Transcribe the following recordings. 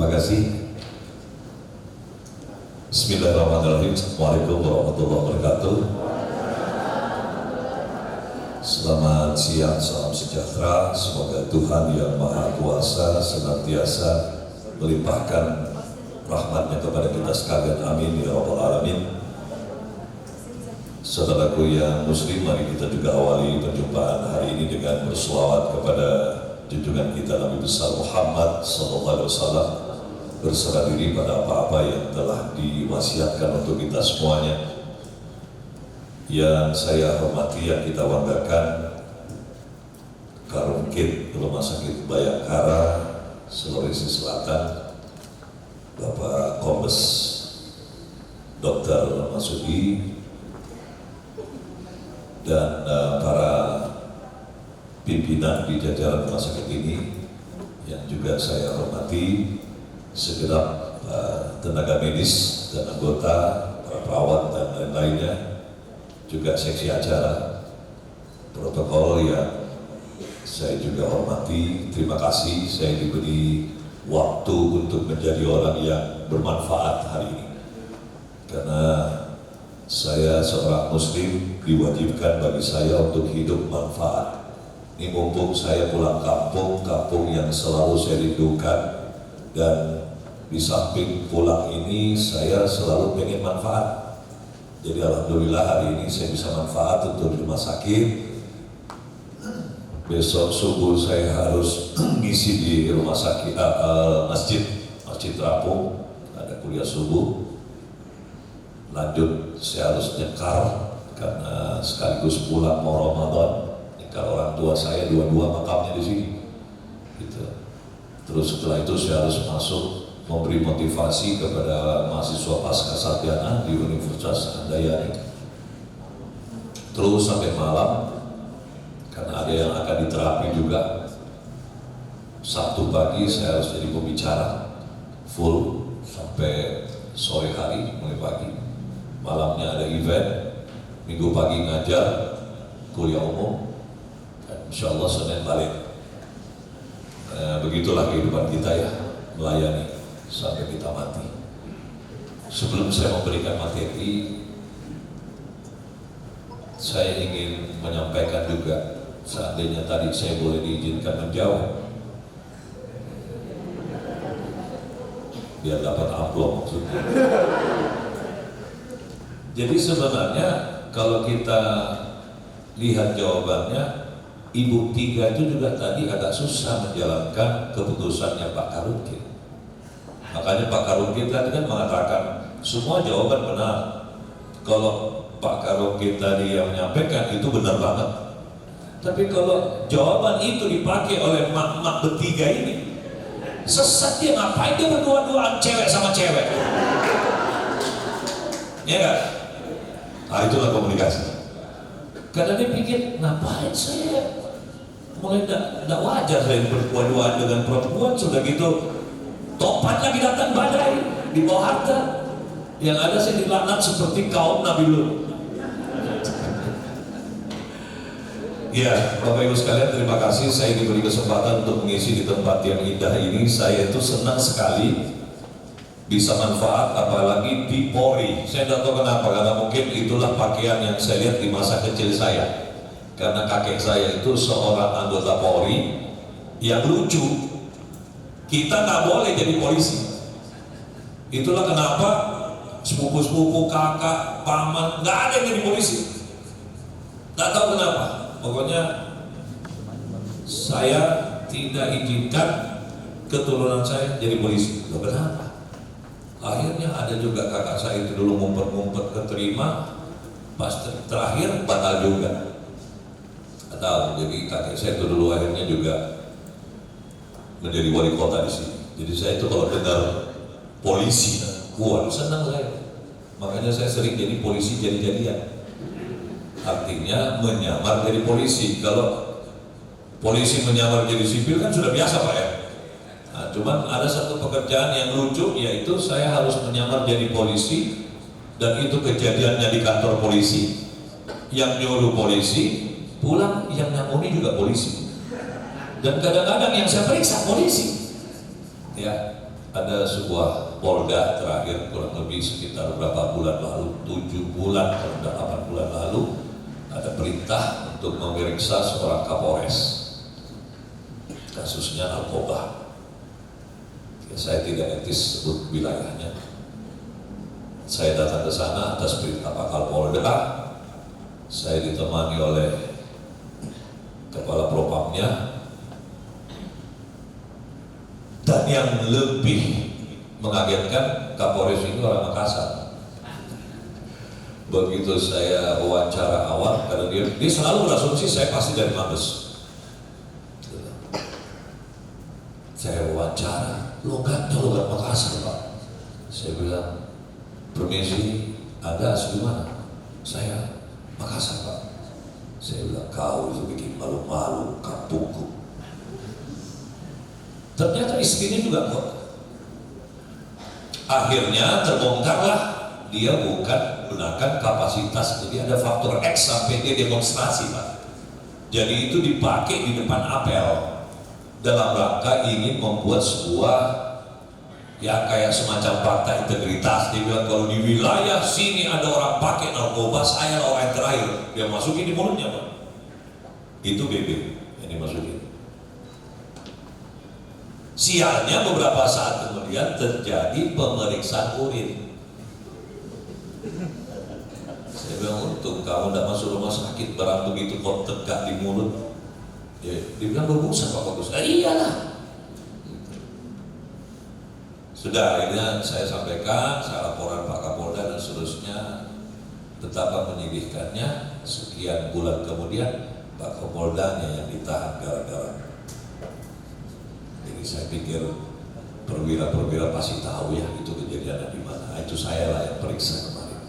Terima kasih. Bismillahirrahmanirrahim. Assalamualaikum warahmatullahi wabarakatuh. Selamat siang, salam sejahtera. Semoga Tuhan yang Maha Kuasa senantiasa melimpahkan rahmatnya kepada kita sekalian. Amin ya rabbal alamin. Saudaraku yang muslim, mari kita juga awali perjumpaan hari ini dengan berselawat kepada junjungan kita Nabi besar Muhammad SAW, berserah diri pada apa-apa yang telah diwasiatkan untuk kita semuanya. Yang saya hormati, yang kita banggakan, Karungkit Rumah Sakit Bayangkara, Sulawesi Selatan, Bapak Kombes Dr. Masudi, dan para pimpinan di jajaran rumah sakit ini yang juga saya hormati, segenap tenaga medis dan anggota, para perawat dan lain-lainnya, juga seksi acara, protokol yang saya juga hormati. Terima kasih saya diberi waktu untuk menjadi orang yang bermanfaat hari ini, karena saya seorang muslim, diwajibkan bagi saya untuk hidup manfaat. Ini mumpung saya pulang kampung, kampung yang selalu saya rindukan, dan di samping pulang ini saya selalu pengen manfaat. Jadi alhamdulillah hari ini saya bisa manfaat untuk di rumah sakit. Besok subuh saya harus ngisi di rumah sakit, masjid Terapung, ada kuliah subuh. Lanjut saya harus nyekar karena sekaligus pulang mau Ramadan. Nyekar orang tua saya, dua-dua makamnya di sini. Gitu. Terus setelah itu saya harus masuk memberi motivasi kepada mahasiswa Pascasarjana di Universitas Handayani. Terus sampai malam, karena ada yang akan diterapi juga. Sabtu pagi saya harus jadi pembicara full sampai sore hari, mulai pagi. Malamnya ada event, minggu pagi ngajar kuliah umum, dan insya Allah Senin balik. Begitulah kehidupan kita ya, melayani sampai kita mati. Sebelum saya memberikan materi, saya ingin menyampaikan juga, seandainya tadi saya boleh diizinkan menjawab, biar dapat amplop maksudnya. Jadi sebenarnya kalau kita lihat jawabannya, Ibu Tiga itu juga tadi agak susah menjalankan keputusannya Pak Karungkit. Makanya Pak Karungkit tadi kan mengatakan semua jawaban benar. Kalau Pak Karungkit tadi yang menyampaikan itu benar banget. Tapi kalau jawaban itu dipakai oleh mak-mak bertiga ini, sesat dia. Ngapain dia berdua-duaan cewek sama cewek? Ya kan? Nah itulah komunikasi. Karena dia pikir, ngapain saya? Mulai tidak wajar saya berdua-duaan dengan perempuan. Sudah gitu topat lagi datang badai di bawah harta. Yang ada saya dilaknat seperti kaum Nabi Lut. Ya, Bapak Ibu sekalian, terima kasih saya diberi kesempatan untuk mengisi di tempat yang indah ini. Saya itu senang sekali bisa manfaat, apalagi di Polri. Saya tidak tahu kenapa, karena mungkin itulah pakaian yang saya lihat di masa kecil saya. Karena kakek saya itu seorang anggota Polri yang lucu. Kita nggak boleh jadi polisi. Itulah kenapa sepupu-sepupu, kakak, paman, nggak ada yang jadi polisi. Nggak tahu kenapa. Pokoknya saya tidak izinkan keturunan saya jadi polisi. Loh kenapa? Akhirnya ada juga kakak saya itu dulu ngumpet-ngumpet keterima, pas terakhir batal juga. Tahu, jadi kakek saya itu dulu akhirnya juga menjadi wali kota di sini. Jadi saya itu kalau dengar polisi, wah senang saya. Makanya saya sering jadi polisi jadi-jadian. Artinya menyamar jadi polisi. Kalau polisi menyamar jadi sipil kan sudah biasa Pak ya. Nah, cuman ada satu pekerjaan yang lucu, yaitu saya harus menyamar jadi polisi, dan itu kejadiannya di kantor polisi. Yang nyuruh polisi pulang, yang nyamuni juga polisi, dan kadang-kadang yang saya periksa polisi. Ya, ada sebuah Polda terakhir kurang lebih sekitar berapa bulan lalu, 7 bulan atau 8 bulan lalu, ada perintah untuk memeriksa seorang Kapolres, kasusnya narkoba. Ya, saya tidak etis sebut wilayahnya. Saya datang ke sana atas perintah Pak Kapolda. Saya ditemani oleh Kepala Propamnya. Dan yang lebih mengagetkan, Kapolres itu orang Makassar. Begitu saya wawancara awal, karena dia selalu berasumsi saya pasti dari Mabes. Saya wawancara, logatnya logat Makassar Pak. Saya bilang, permisi, Anda asli mana? Saya Makassar Pak. Saya bilang, kau itu bikin malu-malu kampungku. Ternyata istrinya juga kok. Akhirnya terbongkarlah dia bukan menggunakan kapasitas, jadi ada faktor X sampai dia demonstrasi Pak. Jadi itu dipakai di depan apel dalam rangka ingin membuat sebuah ya kayak semacam fakta integritas. Dia bilang kalau di wilayah sini ada orang pakai narkoba, saya lah orang yang terakhir. Dia masukin di mulutnya Pak. Itu BB yang dimasukin. Sialnya beberapa saat kemudian terjadi pemeriksaan urin. Saya bilang, untung kamu tidak masuk rumah sakit, barang begitu kau tegak di mulut. Ya, dia bilang berbusa Pak Bagus. Iyalah. Sudah akhirnya saya sampaikan, saya laporan Pak Kapolda dan seterusnya. Betapa menyedihkannya, sekian bulan kemudian Pak Kapoldanya yang ditahan gara-gara. Jadi saya pikir perwira-perwira pasti tahu ya itu kejadiannya di mana. Itu saya lah yang periksa kemarin.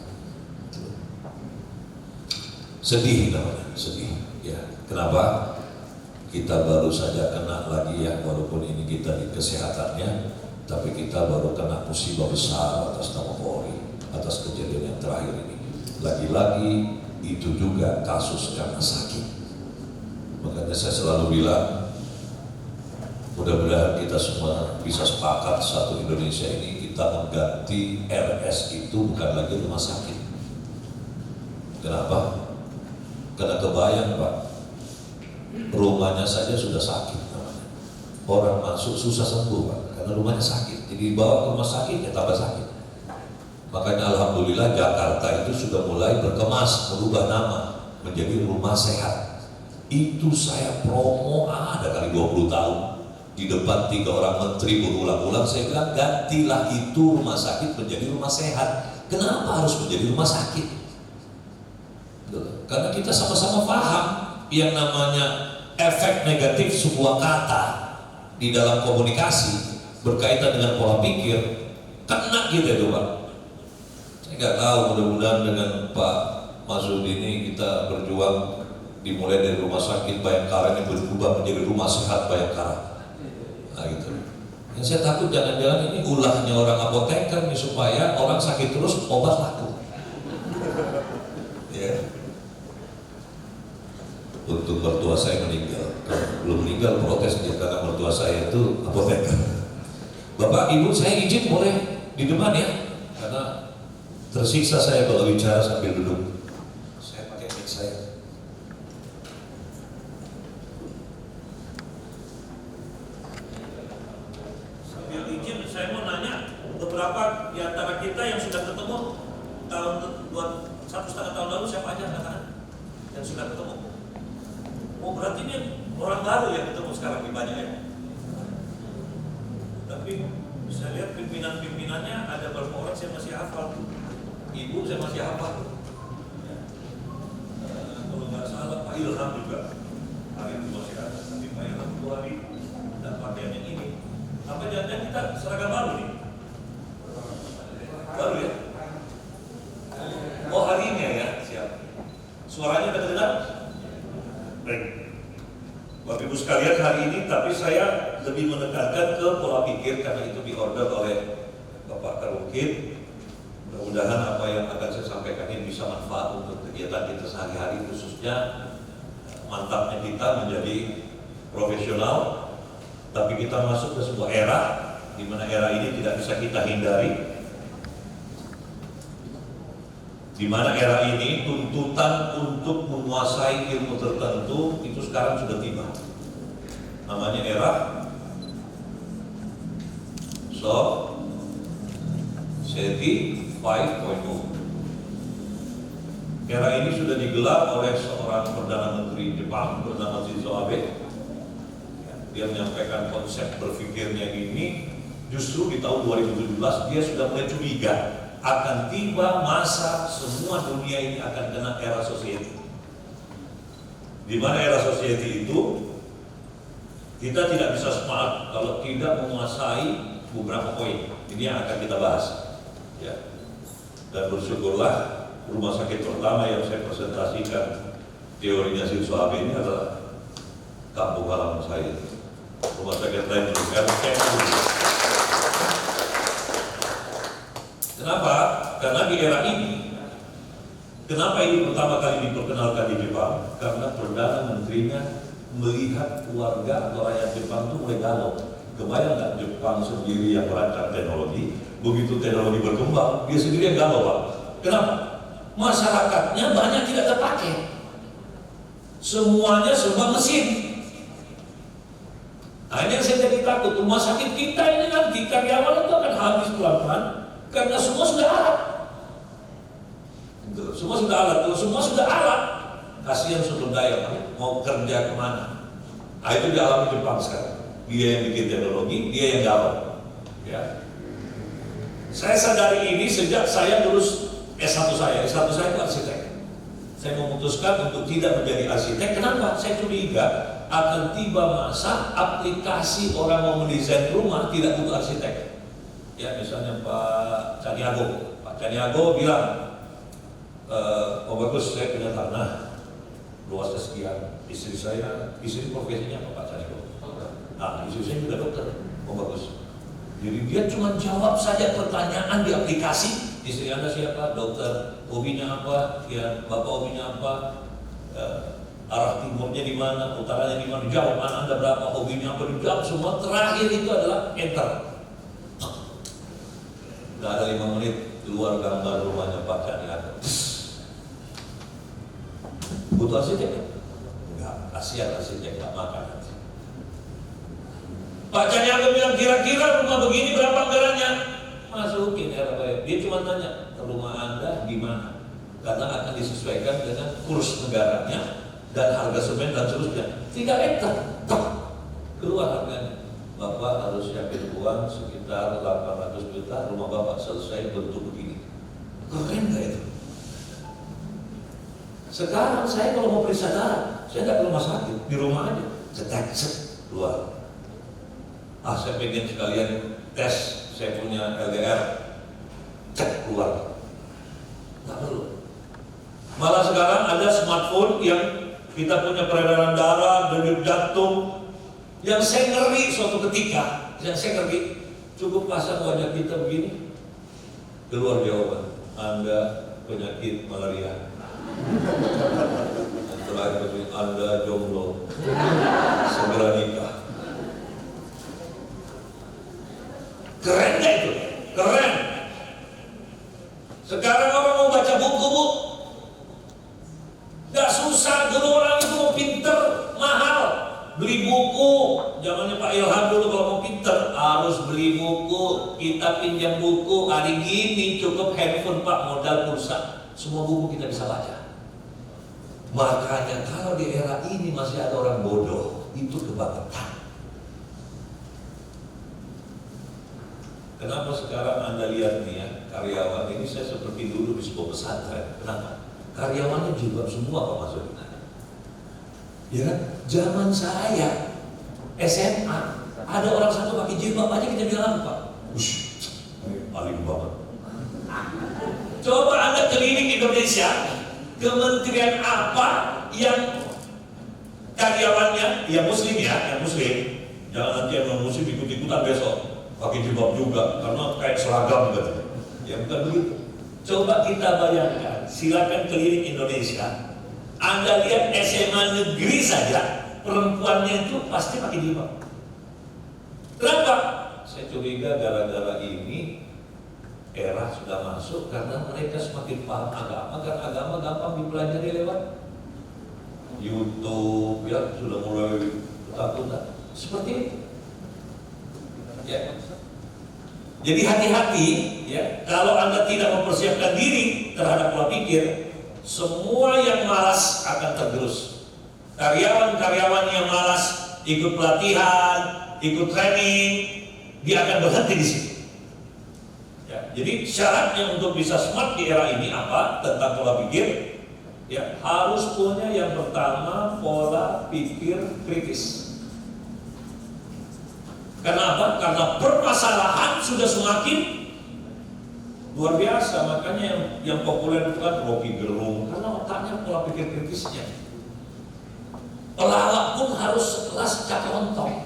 Sedih namanya, sedih. Ya, kenapa? Kita baru saja kena lagi ya, walaupun ini kita di kesehatannya, tapi kita baru kena musibah besar atas nama Polri, atas kejadian yang terakhir ini. Lagi-lagi itu juga kasus karena sakit. Makanya saya selalu bilang, mudah-mudahan kita semua bisa sepakat satu Indonesia ini kita mengganti RS itu bukan lagi rumah sakit. Kenapa? Karena kebayang Pak, rumahnya saja sudah sakit namanya. Orang masuk susah sembuh Pak, karena rumahnya sakit. Jadi dibawa ke rumah sakit ya tambah sakit. Makanya Alhamdulillah Jakarta itu sudah mulai berkemas, merubah nama menjadi rumah sehat. Itu saya promo ada kali 20 tahun. Di depan 3 orang menteri berulang-ulang saya bilang gantilah itu rumah sakit menjadi rumah sehat. Kenapa harus menjadi rumah sakit? Karena kita sama-sama paham yang namanya efek negatif sebuah kata di dalam komunikasi berkaitan dengan pola pikir kena gitu ya Pak. Saya nggak tahu, mudah-mudahan dengan Pak Masud ini kita berjuang dimulai dari rumah sakit Bayangkara ini berubah menjadi rumah sehat Bayangkara. Nah, gitu. Yang saya takut jangan-jangan ini ulahnya orang apoteker nih supaya orang sakit terus obat laku. Ya. Untuk mertua saya meninggal, belum meninggal protes dia karena mertua saya itu apoteker. Bapak Ibu saya izin boleh di depan ya, karena tersiksa saya kalau bicara sambil duduk. Saya pakai mic saya. Saya mau nanya, beberapa di antara kita yang sudah ketemu tahun 1,5 tahun lalu siapa aja katakan yang sudah ketemu? Oh berarti ini orang baru yang ketemu sekarang di banyak ya. Tapi saya lihat pimpinan-pimpinannya ada beberapa orang saya masih hafal. Ibu saya masih hafal. Kalau nggak salah Pak Ilham juga hari itu masih ada. Tapi Pak Ilham 2 hari dan pakaian yang ini. Apa jangan kita seragam baru nih? Baru ya? Oh hari ini ya, siap. Suaranya udah terdengar? Baik. Bapak Ibu sekalian hari ini, tapi saya lebih menekankan ke pola pikir karena itu diorder oleh Bapak Karukit. Mudah-mudahan apa yang akan saya sampaikan ini bisa manfaat untuk kegiatan kita sehari-hari, khususnya mantapnya kita menjadi profesional. Tapi kita masuk ke sebuah era di mana era ini tidak bisa kita hindari. Di mana era ini tuntutan untuk menguasai ilmu tertentu itu sekarang sudah tiba. Namanya era Society 5.0. Era ini sudah digelar oleh seorang Perdana Menteri Jepang bernama Shinzo Abe. Dia menyampaikan konsep berpikirnya ini justru di tahun 2017 dia sudah mulai curiga akan tiba masa semua dunia ini akan kena era society. Di mana era society itu kita tidak bisa smart kalau tidak menguasai beberapa poin. Ini yang akan kita bahas. Ya. Dan bersyukurlah rumah sakit pertama yang saya presentasikan teorinya Shinzo Abe ini adalah kampung halaman saya. Rumah sakit lain bukan. Kenapa? Karena di era ini, kenapa ini pertama kali diperkenalkan di Jepang? Karena Perdana Menterinya melihat keluarga atau rakyat Jepang itu mulai galau. Kebayang nggak Jepang sendiri yang merancang teknologi, begitu teknologi berkembang, dia sendiri yang galau, Pak. Kenapa? Masyarakatnya banyak tidak terpakai. Semuanya serba mesin. Nah ini yang saya jadi takut. Rumah sakit kita ini nanti karyawan itu akan habis pelan-pelan karena semua sudah alat. Semua sudah alat. Kalau semua sudah alat, kasihan sumber daya mau kerja kemana? Nah itu dialami Jepang sekarang. Dia yang bikin teknologi, dia yang galau. Ya. Saya sadari ini sejak saya lulus S1 saya itu arsitek. Saya memutuskan untuk tidak menjadi arsitek. Kenapa? Saya curiga akan tiba masa aplikasi orang mau mendesain rumah tidak butuh arsitek. Ya misalnya Pak Caniago bilang, oh bagus saya punya tanah luasnya sekian. Istri profesinya apa Pak Caniago? Nah istri saya juga dokter. Oh bagus. Jadi dia cuma jawab saja pertanyaan di aplikasi. Istri Anda siapa? Dokter. Hobinya apa? Ya, Bapak hobinya apa? Arah timurnya di mana? Utaranya di mana? Jawab. Anak Anda berapa? Hobinya apa? Dijawab semua. Terakhir itu adalah enter. Gak ada 5 menit keluar gambar rumahnya Pak Caniago. Butuh arsitek? Enggak. Kasihan arsitek gak makan. Pak Caniago bilang kira-kira rumah begini berapa anggarannya? Masukin RW. Dia cuma tanya rumah Anda gimana? Karena akan disesuaikan dengan kurs negaranya dan harga semen dan seterusnya. 3 hektar keluar harganya. Bapak harus siapin uang sekitar 800 juta. Rumah Bapak selesai bentuk begini. Keren gak itu? Sekarang saya kalau mau periksa darah, saya nggak ke rumah sakit, di rumah aja. Cetek keluar. Saya pengen sekalian tes, saya punya LDR, cek keluar. Nggak perlu. Malah sekarang ada smartphone yang kita punya peredaran darah, denyut jantung. Yang saya ngeri suatu ketika, cukup pasang wajah kita begini, keluar jawaban, Anda penyakit malaria. Dan terakhir Anda jomblo, segera nikah. Keren gak itu? Keren. Sekarang orang mau baca buku, Bu. Gak susah, dulu orang itu mau pinter, mahal. Beli buku, zamannya Pak Ilham dulu kalau mau pinter harus beli buku. Kita pinjam buku, hari gini cukup handphone Pak, modal pulsa. Semua buku kita bisa baca. Makanya kalau di era ini masih ada orang bodoh, itu kebangetan. Kenapa sekarang Anda lihat nih ya, karyawan ini saya seperti dulu di sebuah pesantren. Kenapa? Karyawannya jilbab semua Pak maksudnya. Ya kan? Zaman saya SMA ada orang satu pakai jilbab aja kita bilang Pak. Alim banget. Coba Anda keliling Indonesia, kementerian apa yang karyawannya yang muslim ya, yang muslim. Jangan nanti yang non muslim ikut-ikutan besok. Pakai jilbab juga, karena kayak seragam gitu. Ya bukan begitu. Coba kita bayangkan, silakan keliling Indonesia. Anda lihat SMA negeri saja, perempuannya itu pasti pakai jilbab. Kenapa? saya curiga gara-gara ini era sudah masuk karena mereka semakin paham agama, karena agama gampang dipelajari lewat YouTube, ya sudah mulai ketakutan seperti itu. Ya. Jadi hati-hati ya, kalau Anda tidak mempersiapkan diri terhadap pola pikir, semua yang malas akan tergerus. Karyawan-karyawan yang malas ikut pelatihan, ikut training, dia akan berhenti di situ. Ya, jadi syaratnya untuk bisa smart di era ini apa? Tentang pola pikir, ya harus punya yang pertama pola pikir kritis. Kenapa? Karena permasalahan sudah semakin luar biasa, makanya yang populer itu kan Rocky Gerung, karena otaknya pola pikir kritisnya. Pelawak pun harus sekelas Cak Lontong.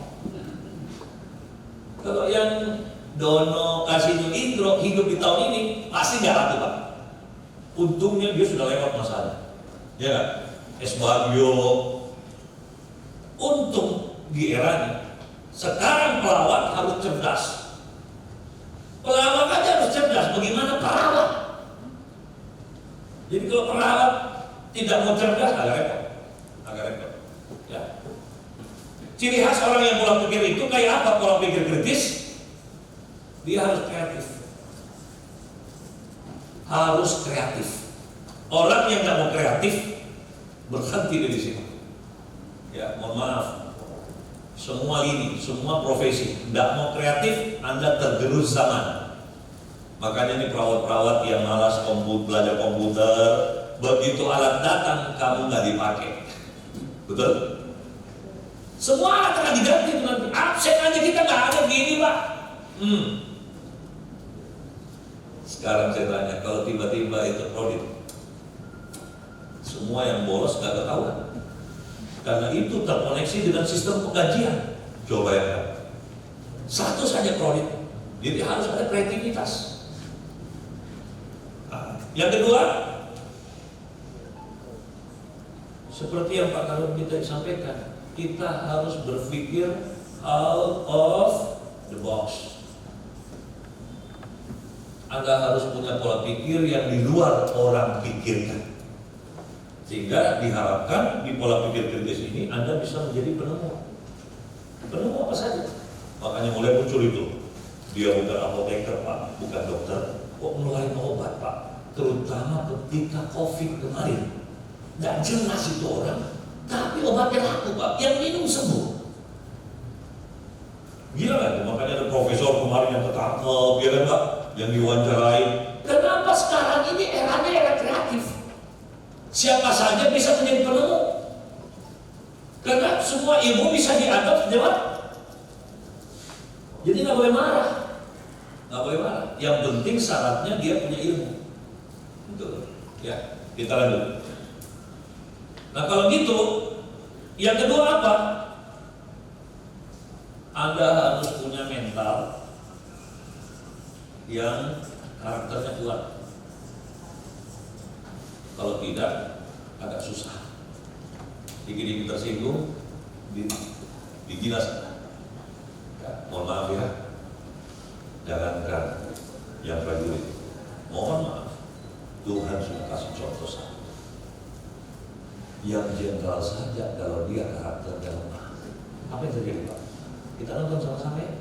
Kalau yang Dono, Kasino, Indro hidup di tahun ini pasti nggak laku Pak. Untungnya dia sudah lewat masanya, ya kan? Es Bagio, untung di eranya. Sekarang pelawak harus cerdas. Pelawak aja harus cerdas. Bagaimana pelawak? Jadi kalau pelawak tidak mau cerdas, agak repot. Ya. Ciri khas orang yang pola pikir itu kayak apa? Pola pikir kritis, dia harus kreatif. Harus kreatif. Orang yang nggak mau kreatif berhenti dari sini. Ya, mohon maaf. Semua lini, semua profesi, tidak mau kreatif, Anda tergerus zaman. Makanya ini perawat-perawat yang malas belajar komputer, begitu alat datang kamu nggak dipakai, betul? Semua alat akan diganti nanti. Absen aja kita nggak ada gini Pak. Sekarang saya tanya, kalau tiba-tiba itu kredit, semua yang bolos nggak ketahuan. Karena itu terkoneksi dengan sistem penggajian. Coba ya, satu saja kredit. Jadi harus ada kreativitas. Nah, yang kedua, seperti yang Pak Karun kita sampaikan, kita harus berpikir out of the box. Anda harus punya pola pikir yang di luar orang pikirkan. Sehingga diharapkan di pola pikir kritis ini Anda bisa menjadi penemu. Penemu apa saja. Makanya mulai muncul itu. Dia bukan apoteker Pak, bukan dokter. Kok ngeluarin obat Pak? Terutama ketika COVID kemarin. Gak jelas itu orang. Tapi obatnya laku Pak, yang minum sembuh. Gila kan? Makanya ada profesor kemarin yang ketangkep, ya kan Pak? Yang diwawancarai. Kenapa sekarang ini eranya era kreatif? Siapa saja bisa menjadi penemu. Karena semua ilmu bisa dianggap lewat. Jadi nggak boleh marah. Nggak boleh marah. Yang penting syaratnya dia punya ilmu. Betul. Ya, kita lanjut. Nah kalau gitu, yang kedua apa? Anda harus punya mental yang karakternya kuat. Kalau tidak, agak susah. Dikit-dikit tersinggung, digilas. Ya, mohon maaf ya. Jangankan yang prajurit. Mohon maaf, Tuhan sudah kasih contoh satu. Yang jenderal saja kalau dia karakternya lemah. Apa yang terjadi Pak? Kita nonton sama-sama ya.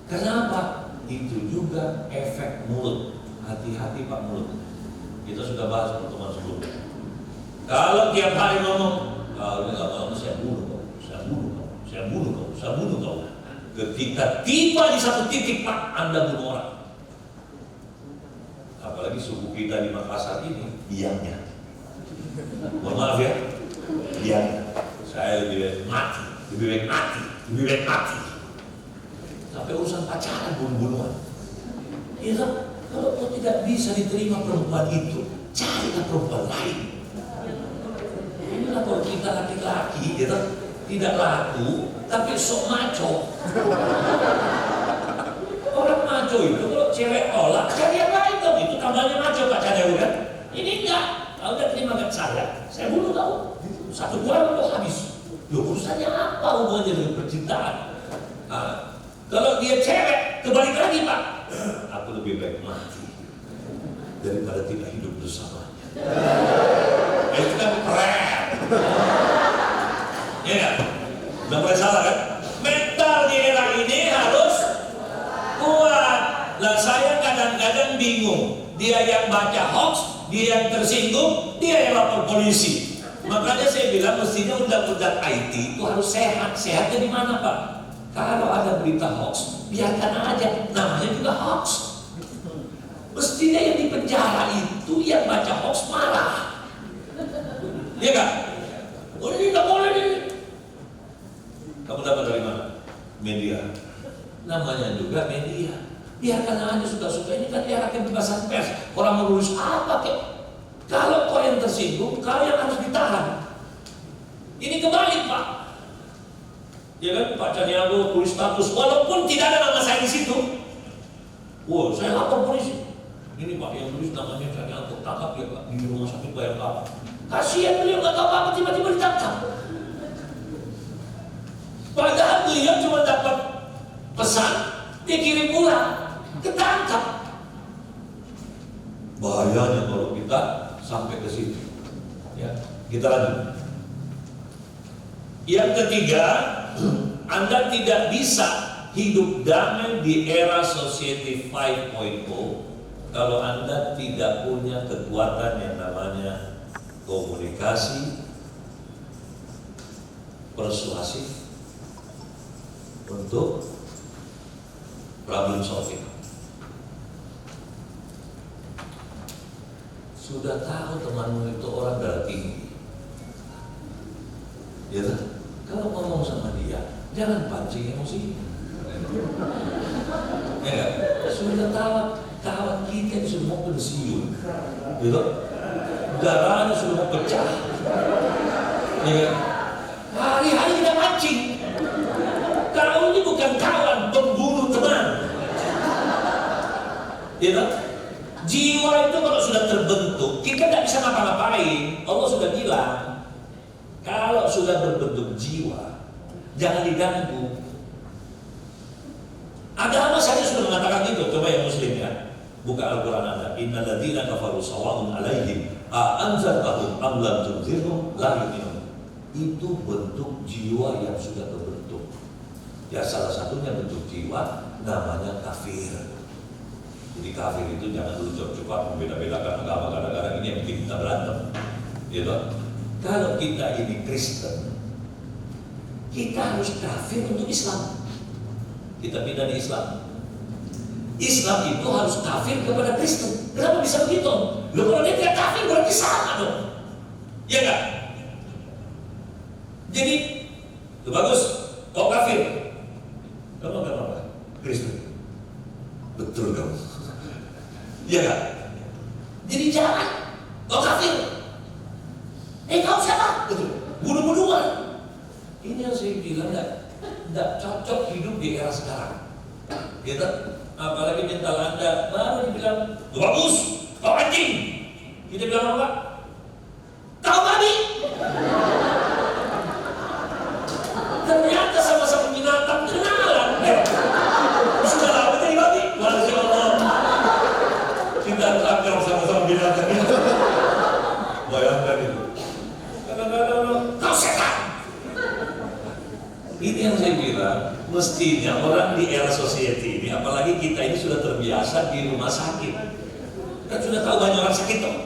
Kenapa? Itu juga efek mulut. Hati-hati Pak mulut. Kita sudah bahas pertemuan sebelumnya. Kalau tiap hari ngomong, kalau nggak mau saya bunuh kau, saya bunuh kau, saya bunuh kau, saya bunuh kau. Ketika tiba di satu titik Pak, Anda bunuh orang. Apalagi suku kita di Makassar ini, diamnya. Mohon maaf ya, diamnya. Saya lebih baik mati, lebih baik mati, lebih baik mati. Sampai urusan pacaran bunuh-bunuhan. Iya. Kalau kau tidak bisa diterima perempuan itu, carilah perempuan lain. Inilah kalau kita laki-laki, kita tidak laku, tapi sok maco. Orang maco itu kalau cewek tolak, cari yang lain dong. Itu tambahnya maco Pak Cadew kan? Ini enggak. Kalau udah terima ke saya bunuh tahu. Satu bulan udah habis. Loh urusannya apa hubungannya dengan percintaan? Kalau dia cewek, kebalik lagi Pak. Aku lebih baik mati daripada tidak hidup bersamanya. Itu kan keren. Ya kan? Nggak boleh salah kan? Mental di era ini harus kuat. Lah saya kadang-kadang bingung. Dia yang baca hoax, dia yang tersinggung, dia yang lapor polisi. Makanya saya bilang mestinya undang-undang IT itu harus sehat. Sehatnya di mana Pak? Kalau ada berita hoax, biarkan aja. Namanya juga hoax. Mestinya yang di penjara itu yang baca hoax marah. Iya kan? Oh ini nggak boleh nih. Kamu dapat dari mana? Media. Namanya juga media. Biarkan aja suka-suka, ini kan era kebebasan pers. Orang menulis apa kek? Kalau kau yang tersinggung, kau yang harus ditahan. Ini kebalik Pak. Ya kan, Pak Caniago tulis status, walaupun tidak ada nama saya di situ. Wow, saya lapor polisi. Ini Pak yang tulis namanya Caniago, tangkap ya Pak di rumah sakit Bayangkara. Kasihan beliau nggak tahu apa tiba-tiba ditangkap. Padahal beliau cuma dapat pesan, dikirim pulang, ketangkap. Bahayanya kalau kita sampai ke situ. Ya, kita lanjut. Yang ketiga, Anda tidak bisa hidup damai di era Society 5.0 kalau Anda tidak punya kekuatan yang namanya komunikasi persuasif untuk problem solving. Sudah tahu temanmu itu orang darah tinggi, ya kan? Kalau ngomong sama dia, jangan pancing emosi. Ya kan? Sudah tahu kawan kita yang sudah mau pensiun, gitu? Darahnya sudah mau pecah. Ya kan? Hari-hari kita pancing. Kau ini bukan kawan, pembunuh teman. Ya kan? Jiwa itu kalau sudah terbentuk, kita tidak bisa ngapa-ngapain. Allah sudah bilang, kalau sudah berbentuk jiwa, jangan diganggu. Agama saja sudah mengatakan itu. Coba yang Muslim ya, buka Al-Quran Anda. Innal ladzina kafaru sawa'un 'alaihim a anzartahum am lam tunzirhum la yu'minun. Itu bentuk jiwa yang sudah terbentuk. Ya salah satunya bentuk jiwa namanya kafir. Jadi kafir itu jangan dulu cepat membeda-bedakan agama. Kadang-kadang ini yang bikin kita berantem. Gitu. Kalau kita ini Kristen, kita harus kafir untuk Islam. Kita pindah di Islam. Islam itu harus kafir kepada Kristen. Kenapa bisa begitu? Loh kalau dia tidak kafir berarti sama dong. Iya enggak? Jadi, itu bagus. Kau kafir. Kamu apa? Kristen. Betul kamu. Iya enggak? Jadi jangan. Kau kafir. Kau siapa? Betul. Bunuh-bunuhan. Ini yang saya bilang tidak cocok hidup di era sekarang. Gitu? Apalagi mental Anda baru dibilang bagus, kau anjing. Kita bilang apa? Kau babi. Ternyata sama-sama binatang kenalan. Sudah lama jadi babi. Masya Allah. Kita akan sama-sama binatang. Bayangkan itu. Kadang-kadang kau setan. Ini yang saya bilang, mestinya orang di era society ini, apalagi kita ini sudah terbiasa di rumah sakit. Kan sudah tahu banyak orang sakit toh.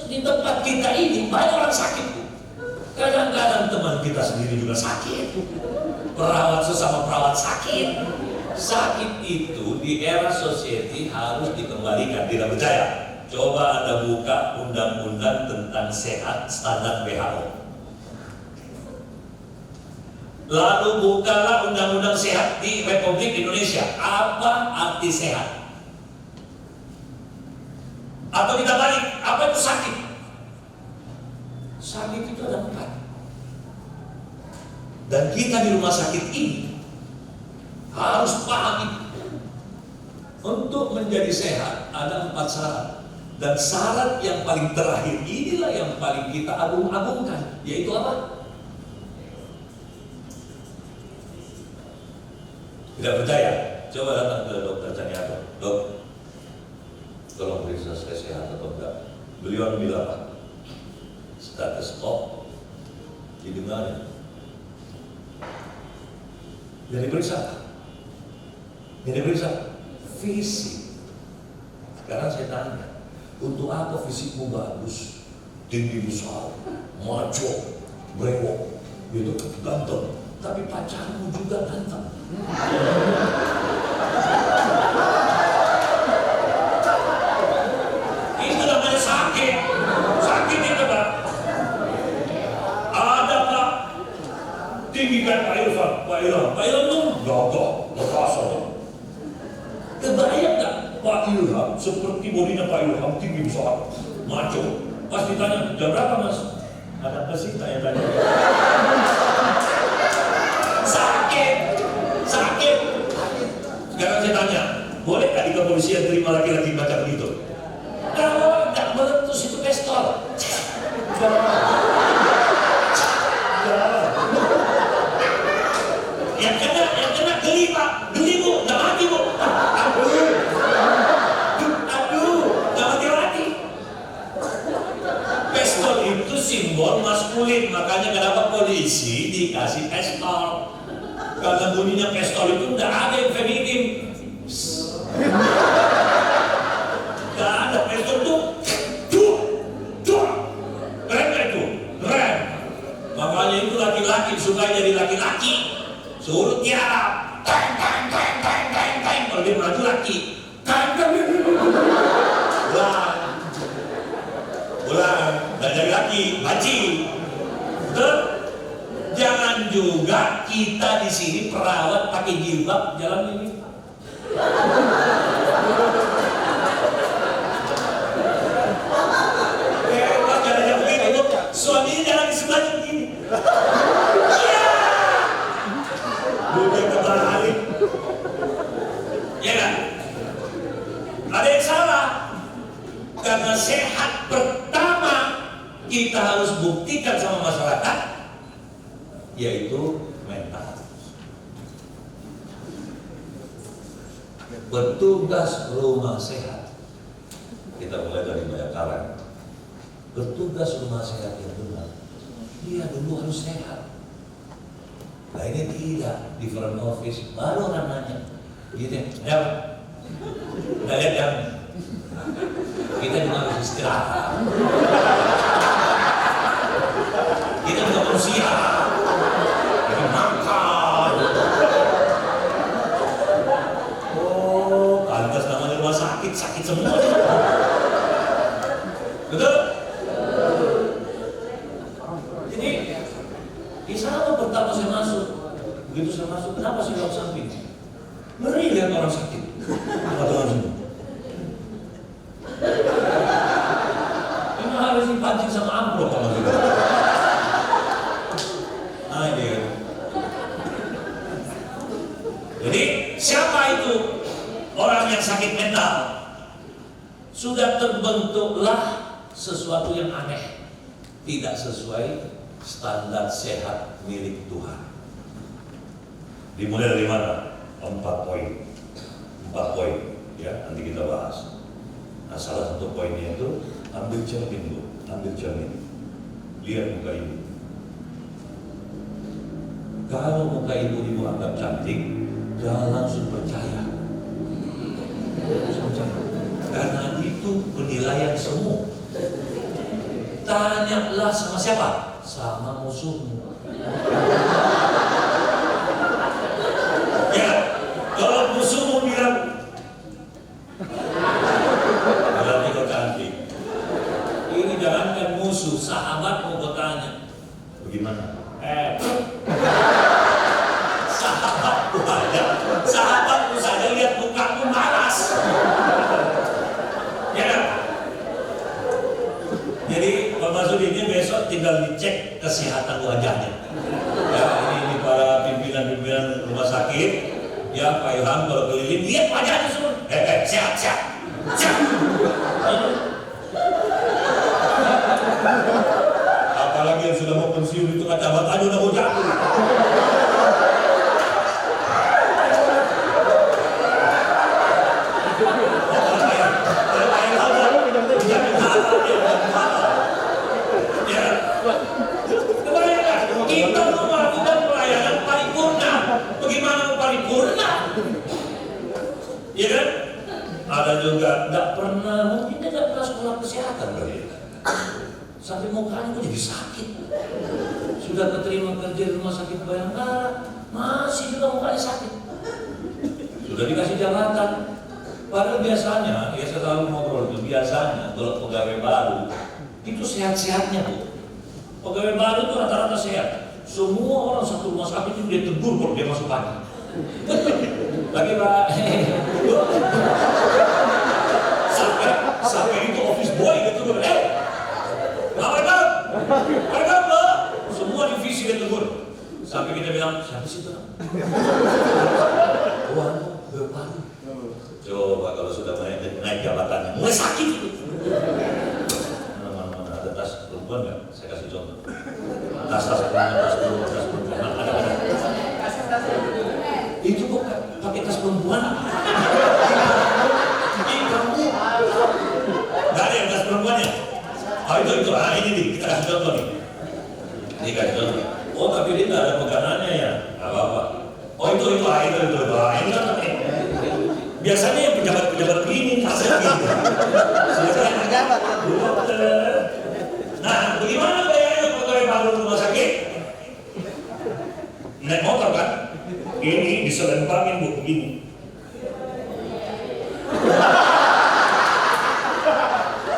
Di tempat kita ini banyak orang sakit. Kadang-kadang teman kita sendiri juga sakit. Perawat sesama perawat sakit. Sakit itu di era society harus dikembalikan, tidak percaya? Coba Anda buka undang-undang tentang sehat standar WHO. Lalu bukalah undang-undang sehat di Republik Indonesia. Apa arti sehat? Atau kita balik, apa itu sakit? Sakit itu ada 4. Dan kita di rumah sakit ini harus paham itu. Untuk menjadi sehat ada 4 syarat. Dan syarat yang paling terakhir inilah yang paling kita agung-agungkan, yaitu apa? Tidak percaya? Coba datang ke dokter Caniago. Dok, tolong periksa saya sehat atau enggak. Beliau ambil apa? Stetoskop. Didengarin. Jadi periksa. Ini periksa fisik. Sekarang saya tanya, untuk apa fisikmu bagus, tinggi besar, maco, brewok, gitu, ganteng, tapi pacarmu juga ganteng. Itu namanya sakit. Sakit itu Pak. Ada Pak, tinggi kan Pak Irfan, Pak Ilham tuh gagah, lepas aja. Kebayang gak Pak Ilham seperti bodinya Pak Ilham, tinggi besar, maco. Pas ditanya, jam berapa Mas? Ada apa sih tanya-tanya? Sakit. Sekarang saya tanya, boleh gak di kepolisian terima laki-laki macam begitu? Kalau gak meletus itu pistol. Yang kena geli Pak, geli Bu, gak mati Bu. Aduh, gak mati. Pistol itu simbol maskulin, makanya kenapa polisi dikasih pistol. Karena bunyinya pistol itu gak ada yang feminim. Gak ada pistol tuh. Keren gak itu? Keren. Makanya itu laki-laki suka jadi laki-laki. Suruh tiarap, teng. Kalau dia maju laki, teng. Ulang, dan jadi laki, banci. Betul? Jangan juga kita di sini perawat pakai jilbab jalan ini. Pas jalan begini, suaminya jalan di sebelahnya begini. Dia kebalik. Ya kan? Ada yang salah. Karena sehat pertama kita harus buktikan sama masyarakat, yaitu mental. Petugas rumah sehat, kita mulai dari Bayangkara. Petugas rumah sehat yang benar, dia dulu harus sehat. Nah ini tidak, di front office baru orang nanya, gitu ya, udah lihat ya, kita juga harus istirahat, kita juga manusia, kita makan. Oh, pantas namanya rumah sakit semua. Betul? Jadi di sana pertama saya masuk, begitu saya masuk, kenapa sih orang samping? Ngeri lihat orang sakit. Orang semua. Ini harus dipancing sama amplop kalau gitu. Nah ini. Jadi siapa itu orang yang sakit mental? Sudah terbentuklah sesuatu yang aneh, tidak sesuai standar sehat milik Tuhan. Dimulai dari mana? 4 poin. Ya, nanti kita bahas. Nah, salah satu poinnya itu ambil cermin Bu, lihat muka ibu. Kalau muka ibu anggap cantik, jangan langsung percaya. Karena itu penilaian semu. Tanyalah sama siapa? Sama musuhmu. Ya, kalau musuhmu bilang berarti kau cantik. Ini jangankan musuh, sahabatmu kau tanya, bagaimana? Sahabatmu saja lihat mukamu malas. Ya kan? Jadi Pak Masudin ini besok tinggal dicek kesehatan wajahnya. Ya, ini para pimpinan rumah sakit, ya Pak Ilham kalau keliling lihat wajahnya semua. Sehat. Apalagi yang sudah mau pensiun itu kacamata udah mau jatuh. Kebayangkan, kita mau melakukan pelayanan paripurna. Bagaimana mau paripurna? Iya kan? Ada juga nggak pernah, mungkin dia nggak pernah sekolah kesehatan kali ya. Sampai mukanya kok jadi sakit. Sudah keterima kerja di rumah sakit Bayangkara, masih juga mukanya sakit. Sudah dikasih jabatan. Padahal biasanya, ya saya selalu ngobrol itu, biasanya kalau pegawai baru itu sehat-sehatnya Bu. Pegawai baru itu rata-rata sehat. Semua orang satu rumah sakit itu dia tegur kalau dia masuk pagi. Lagi Pak, sampai itu office boy gitu, mereka Mbak, semua divisi dia tegur. Sampai kita bilang, siapa sih itu? Wah, baru. Coba kalau sudah naik jabatannya, mulai sakit itu. Mana ada tas perempuan nggak? Saya kasih contoh. Tas perempuan, ada. Itu kok pakai tas perempuan? Ini kamu nggak ada yang tas perempuannya? Oh itu, ini nih, kita kasih contoh nih. Ini kasih contoh. Oh tapi dia nggak ada pegangannya ya? Nggak apa-apa. Oh itu, ini kan biasanya yang pejabat begini, hasil gini. Nah, bagaimana bayarnya pegawai baru rumah sakit? Naik motor kan? Ini diselempangin Bu, begini.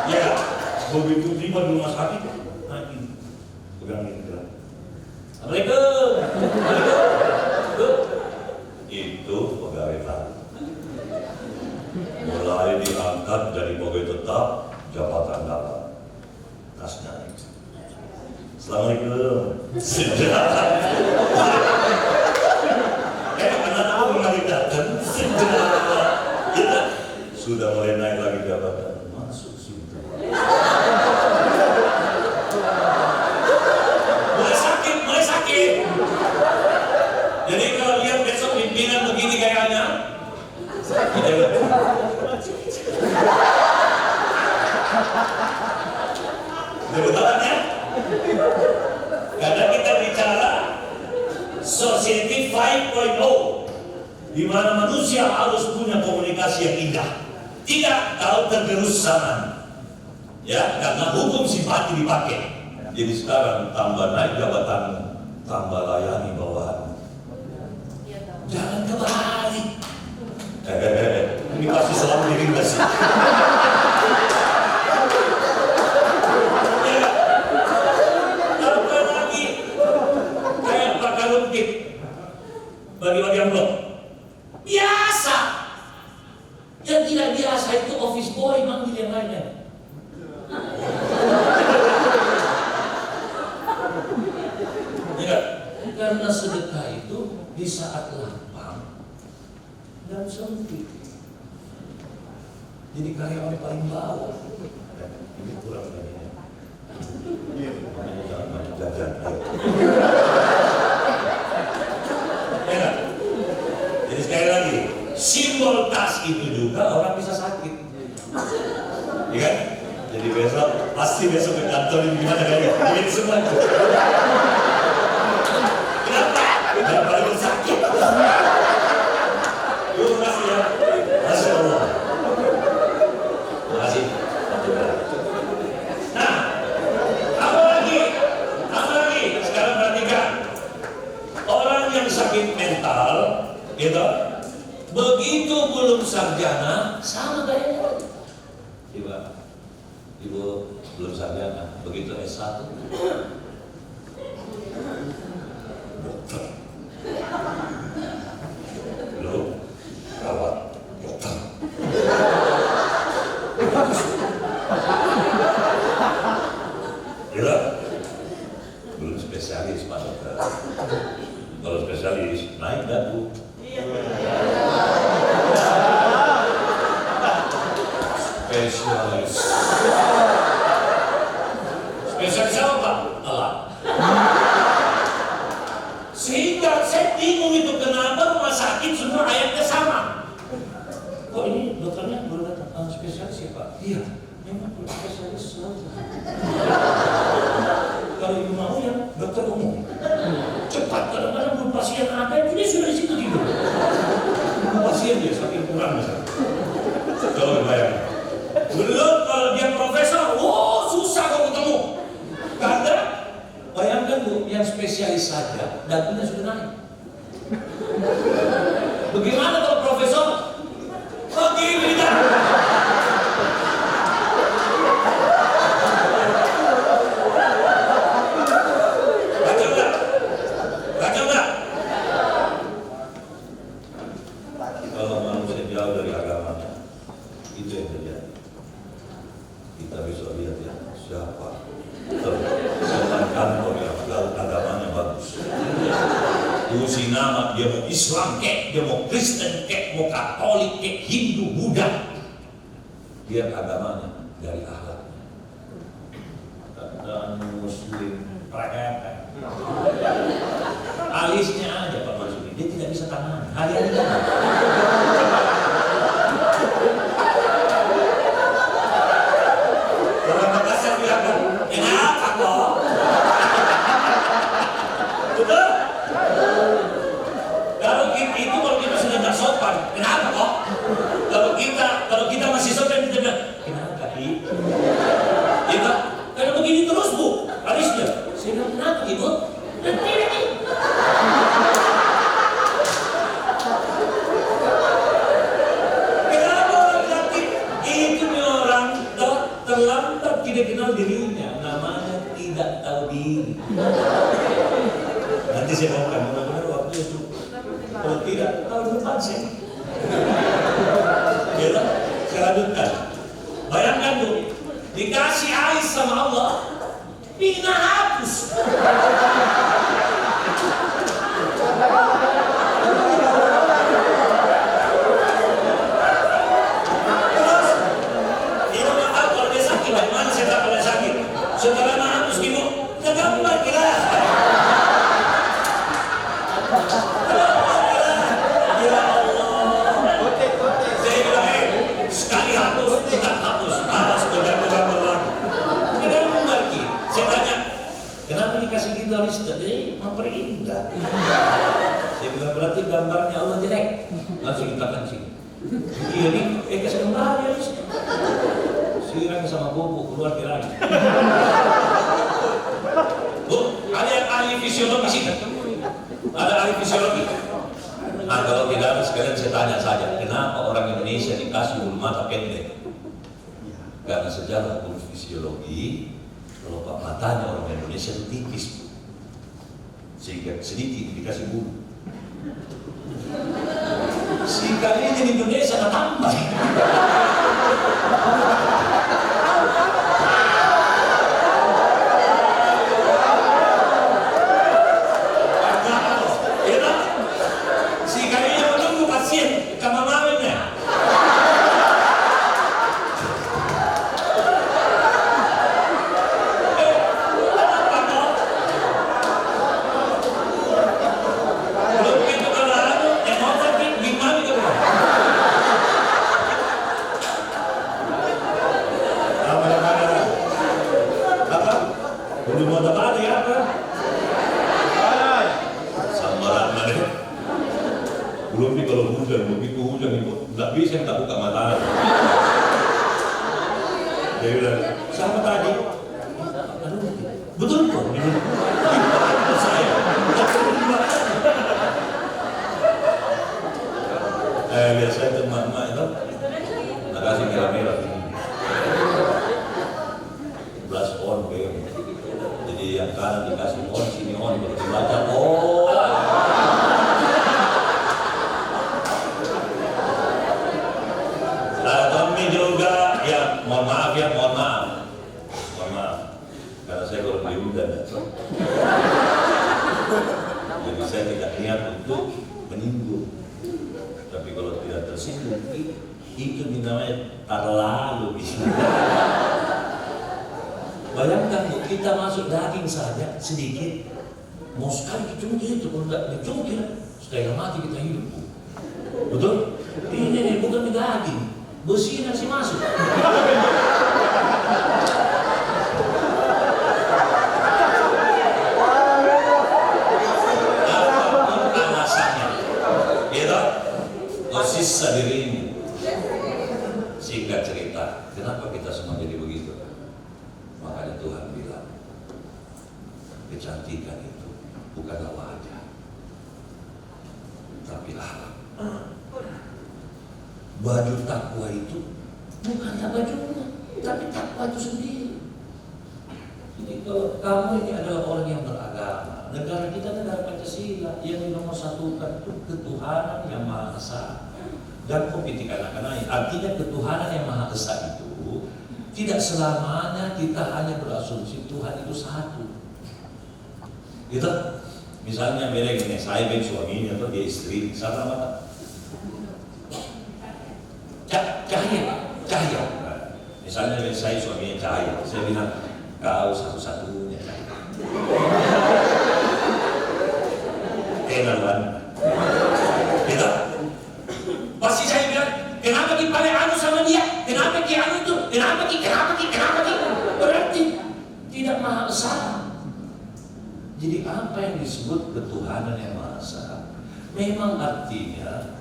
Ya, begitu tiba di rumah sakit, nah ini, pegangin. Assalamualaikum. Itu pegawai baru. Mulai diangkat dari pegawai tetap, jabatan dapat. Tasnya itu. Assalamualaikum. Sudah. Karena tahu kali datang. Sudah mulai naik lagi jabatan. Masuk sudah. Mulai sakit. Jadi kalau lihat besok pimpinan begini kayaknya, kita lihat. Kebetulan ya, karena kita bicara Society 5.0, di mana manusia harus punya komunikasi yang indah, tidak kalau tergerus zaman, ya karena hukum simpati dipakai. Jadi sekarang tambah naik jabatan, tambah layani bawahan. Jangan kebalik. Ini pasti selalu diringkas. Tambah lagi kayak Pak Kalungkit bagi-bagi amplop. Biasa. Yang tidak biasa itu office boy manggil yang lainnya. Ya, karena sedekah itu di saat lapang dan sempit. Jadi karyawan paling bawah. Ini kurang dari ini. Jangan banyak jajan. Ya, jadi sekali lagi, simbol tas itu juga orang bisa sakit. Ya kan? Jadi besok ke kantor ini gimana kayaknya? Ini semua. Kenapa? Karena paling sakit. Terima kasih ya. Masya Allah. Terima kasih. Nah, apa lagi? Sekarang perhatikan. Orang yang sakit mental, gitu, begitu belum sarjana, sama gayanya. Ibu belum sarjana, begitu S1, dokter. Belum perawat, dokter. Gila, belum spesialis Pak Dokter. Kalau spesialis naik nggak Bu? Spesialis. Spesialis apa? Alat. Sehingga saya bingung itu kenapa rumah sakit semua ayatnya sama. Kok ini dokternya baru datang spesialis ya Pak? Iya, memang spesialis selalu. Kalau Bu, yang spesialis saja dagingnya sudah naik. Bagaimana kalau profesor? Begini kan? Baca enggak? Kalau manusia jauh dari agamanya, itu yang terjadi. Kita besok lihat ya, siapa teman kantor yang agamanya bagus. Usi nama dia mau Islam kek, dia mau Kristen kek, mau Katolik kek, Hindu, Buddha. Lihat agamanya dari akhlaknya. Dan Muslim perangkat. Alisnya aja Pak Marsudi, dia tidak bisa tangan. Hari-hari tangan. Orang Makassar bilang, kenapa kok? Betul? Kalau kita sudah tidak sopan, kenapa kok? Kalau kita masih sopan, kita bilang, kenapa Ki? Ya Pak, karena begini terus Bu, alisnya. Saya bilang, kenapa Ibu? Kenapa orang sakit? Itu orang terlambat tidak kenal dirinya, namanya tidak tahu diri. Nanti saya mau benar-benar waktu itu. Kalau tidak, tahun depan sih. Ya, saya lanjutkan. Bayangkan Bu, dikasih alis sama Allah, pina hapus. Terus, ibu maaf kalau dia sakit, bagaimana saya tak pernah sakit? Setelah hapus ibu, tergambar kira. Ya Allah, saya bilang, sekali hapus, tetap hapus. Awas, gambar-gambar lagi. Kenapa lagi? Saya tanya, kenapa dikasih gitu alis tadi? Memperindah. Saya bilang berarti gambarnya Allah jelek. Langsung kita kencing. Iya nih, kasih kembali alis. Sirang sama bubuk keluar kirain. Bu, ada yang ahli fisiologi sih? Ada ahli fisiologi? Nah kalau tidak ada sekalian saya tanya saja, kenapa orang Indonesia dikasih bulu mata pendek? Karena sejarah bulu fisiologi, kelopak matanya orang Indonesia itu tipis, sehingga sedikit dikasih bulu. Sehingga ini di Indonesia ada tambah. Belum nih kalau hujan, begitu hujan itu nggak bisa nggak buka mata. Dia bilang, siapa tadi? Aduh, betul kok. Itu saya. Biasa itu emak-emak itu nggak kasih merah-merah. Plus on kayak. Jadi yang kanan dikasih on, sini on, baru dibaca oh. Juga ya mohon maaf karena saya kalau beli udah jadi saya tidak niat untuk menyinggung, tapi kalau tidak tersinggung itu namanya terlalu bisa. Bayangkan Bu, kita masuk daging saja sedikit mau sekali dicungkil itu, kalau tidak dicungkil setengah mati kita hidup Bu. Betul? Ini bukan daging, besi masih masuk. Apapun alasannya, ya sisa dirimu. Singkat cerita, kenapa kita semua jadi begitu? Makanya Tuhan bilang, kecantikan itu bukanlah wajah, tapi akhlak. Baju takwa itu bukanlah bajunya, tapi takwa itu sendiri. Jadi kalau kamu ini adalah orang yang beragama, negara kita negara Pancasila, yang nomor satukan itu ketuhanan yang Maha Esa. Dan kompetikanak-kanak, artinya ketuhanan yang Maha Esa itu tidak selamanya kita hanya berasumsi Tuhan itu satu. Gitu. Misalnya beda gini, saya ben suaminya atau dia istri, sama mata. Cahaya. Misalnya saya suaminya Cahaya, saya bilang kau satu-satunya Cahaya. Kenalan. Gitu. Pasti saya bilang, kenapa kita paling anu sama dia? Kenapa kita anu itu? Kenapa kita? Berarti tidak Maha Esa. Jadi apa yang disebut ketuhanan yang Maha Esa? Memang artinya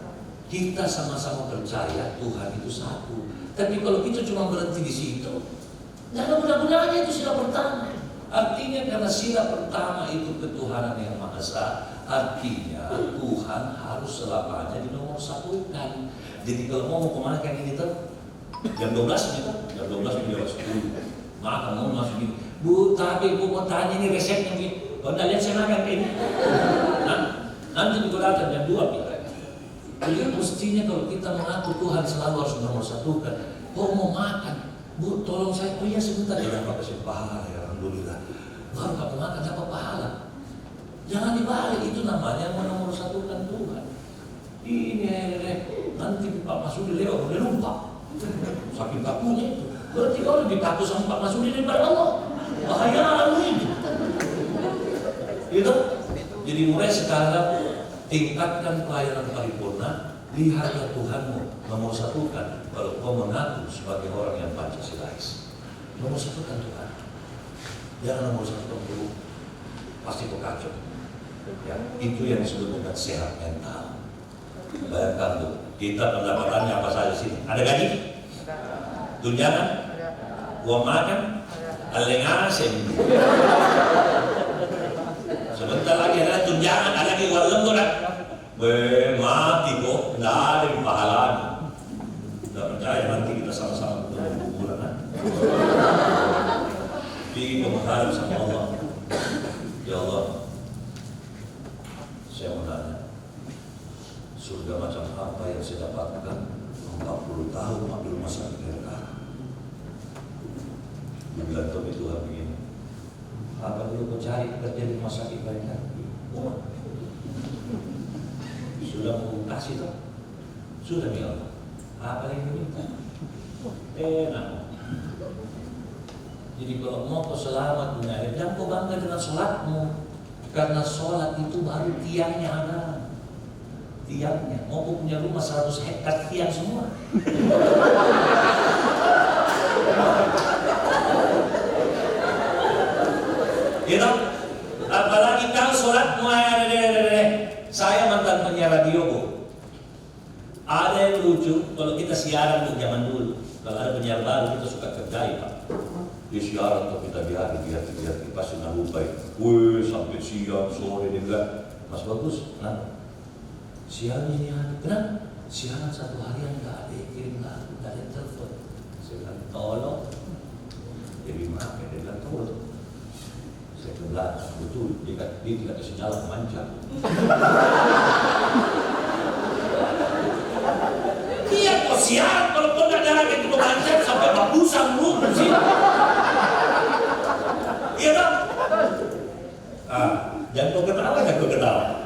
kita sama-sama percaya Tuhan itu satu. Tapi kalau kita cuma berhenti di situ, nggak ada guna-gunanya itu sila pertama. Artinya karena sila pertama itu ketuhanan yang Maha Esa, artinya Tuhan harus selamanya dinomor satukan. Jadi kalau mau kemana ini tuh jam 12 gitu, jam 12 ini jam 10. Makan mau masuk gini. Bu, tapi bu mau tanya ini resepnya gitu. Kalau lihat saya makan kayak ini. Nanti juga datang jam 2 kita. Jadi mestinya kalau kita mengaku Tuhan selalu harus nomor satukan. Oh mau makan, bu tolong saya. Oh iya sebentar ya, dapat kasih pahala ya, alhamdulillah. Baru kamu makan dapat pahala. Jangan dibalik, itu namanya nomor satukan Tuhan. Ini nanti Pak Masudi lewat udah lupa. Saking takutnya itu. Berarti kau lebih takut sama Pak Masudi daripada Allah. Bahaya lalu itu. Itu. Jadi mulai sekarang tingkatkan pelayanan paripurna. Lihatlah Tuhanmu nomor satukan. Kalau kau mengaku sebagai orang yang Pancasilais, nomor satukan Tuhan. Jangan nomor satukan dulu. Pasti kau kacau. Ya, itu yang disebut dengan sehat mental. Bayangkan tuh, kita pendapatannya apa saja sih? Ada gaji? Tunjangan? Uang makan? Alengasen. Sebentar lagi ada tunjangan, ada lagi uang lembur. Mati kok, tidak ada yang pahalanya. Tidak percaya nanti kita sama-sama bertemu kuburan. Tapi menghadap sama Allah. Ya Allah, saya mau tanya, surga macam apa yang saya dapatkan 40 tahun ambil masa negara? Bilang Tuhan Tuhan begini, apa dulu kau cari kerja di rumah sakit banyak? Sudah mau kasih toh? Sudah bilang, apa yang diminta? Enak. Jadi kalau mau kau selamat dunia, jangan kau bangga dengan sholatmu, karena sholat itu baru tiangnya ada. Tiangnya, mau kau punya rumah 100 hektar tiang semua. Gitu? Apalagi kalau sholat saya mantan penyiar radio bu. Ada yang lucu kalau kita siaran di zaman dulu. Kalau ada penyiar baru kita suka kerjai pak. Dia siaran tuh kita lihat pasti nak lupa. Wih sampai siang sore dia bilang Mas Bagus, kenapa? Siaran ini hari, kenapa? Siaran satu harian nggak ada yang kirim lagu, nggak ada yang telepon. Saya bilang tolong. Jadi maaf ya, dia bilang tolong. Saya bilang betul, dia tidak kasih jalan manca. Dia kok siaran kalau kau nggak jalan itu manca sampai bagusan lu sih. Iya dong. Jangan kau ketawa.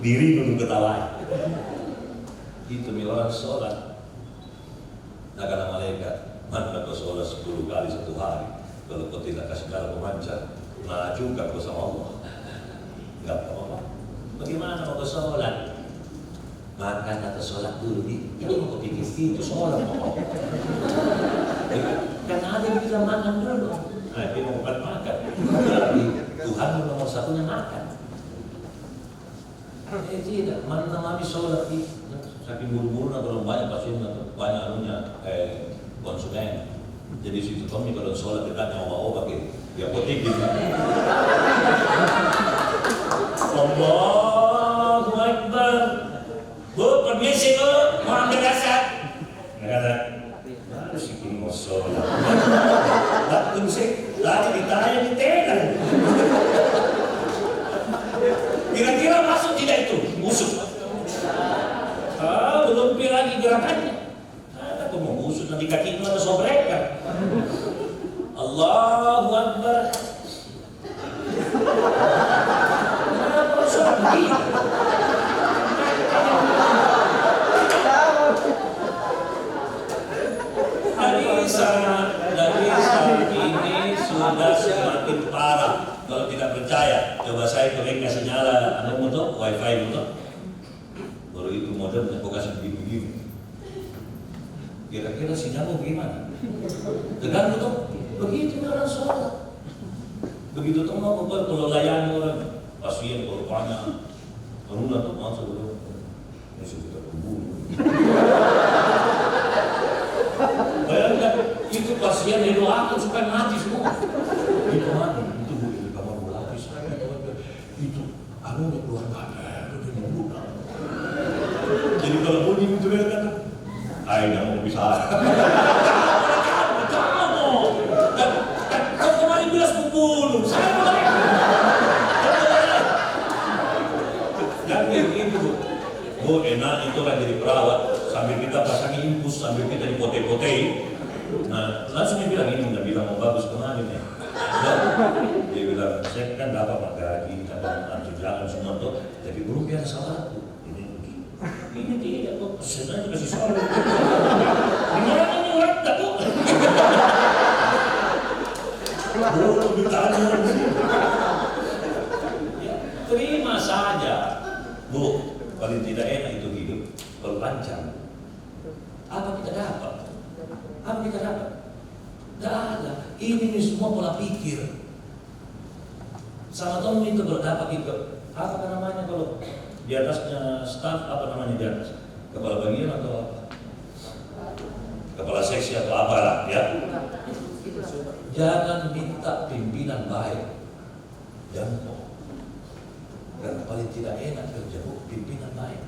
Diri dulu ketawa. Itu orang sholat. Nah kata malaikat, mana kau sholat 10 kali satu hari? Kalau kau tidak kasih jalan memancar, nah juga kau sama Allah. Enggak apa-apa. Bagaimana mau kau sholat? Makan atau sholat dulu nih. Jangan kau pikir itu sholat. Karena ada yang bilang makan dulu. Nah dia mau makan. Tuhan nomor satunya makan. Tidak, mana namanya sholat itu saking buru-buru atau banyak pasien atau banyak anunya konsumen. Jadi situ kami kalau sholat kita nyawa obat gitu. Ya putih gitu. Allahu Akbar. Bu, permisi bu, mau ambil dasar. Kata, baru sih kini mau sholat. Lalu sih, lagi ditanya di tenda. Kira-kira masuk tidak itu? Musuh. Belum lagi gerakannya. Aku mau musuh nanti kaki itu ada sobrekan. Allahu Akbar. Kenapa sholat begini? Ini sudah semakin parah. Kalau tidak percaya, coba saya kasih nyala motor, wifi motor. Baru itu modem aku kasih begini. Kira-kira sinyalmu gimana? Tergantung tuh. Begitu orang sholat. Begitu tuh mau kalau layani orang pasien korbannya, barulah tuh masuk dulu. Ini sudah kubur. Bayangkan itu pasien didoakan supaya mati semua. Itu mati, itu bu di kamar berlapis. Itu anunya keluar banyak, itu membuka. Jadi kalau bunyi itu dia kata, ayo mau bisa. Kau kemarin bilas membunuh, saya mau. Yang itu bu enak itu kan jadi perawat. Sambil kita pasangi impus, sambil kita dipote-potei. Nah, langsung dia bilang, ini udah bilang mau bagus kemarin ya. Dia bilang, saya kan dapat Pak gaji, dapat tunjangan semua tuh, tapi belum biasa salah tuh. Ini tidak kok, sebenarnya kasih salah. Gimana ini orang tak kok? Belum ditanya lagi. Terima saja, Bu. Paling tidak enak itu hidup, kalau lancar. Apa kita dapat? Apa kita dapat? Tidak ada. Ini semua pola pikir. Sama Tom itu kalau dapat itu, apa namanya kalau di atasnya staff, apa namanya di atas? Kepala bagian atau apa? Kepala seksi atau apalah ya? Jangan minta pimpinan baik. Jangan. Karena paling tidak enak kerja pimpinan baik.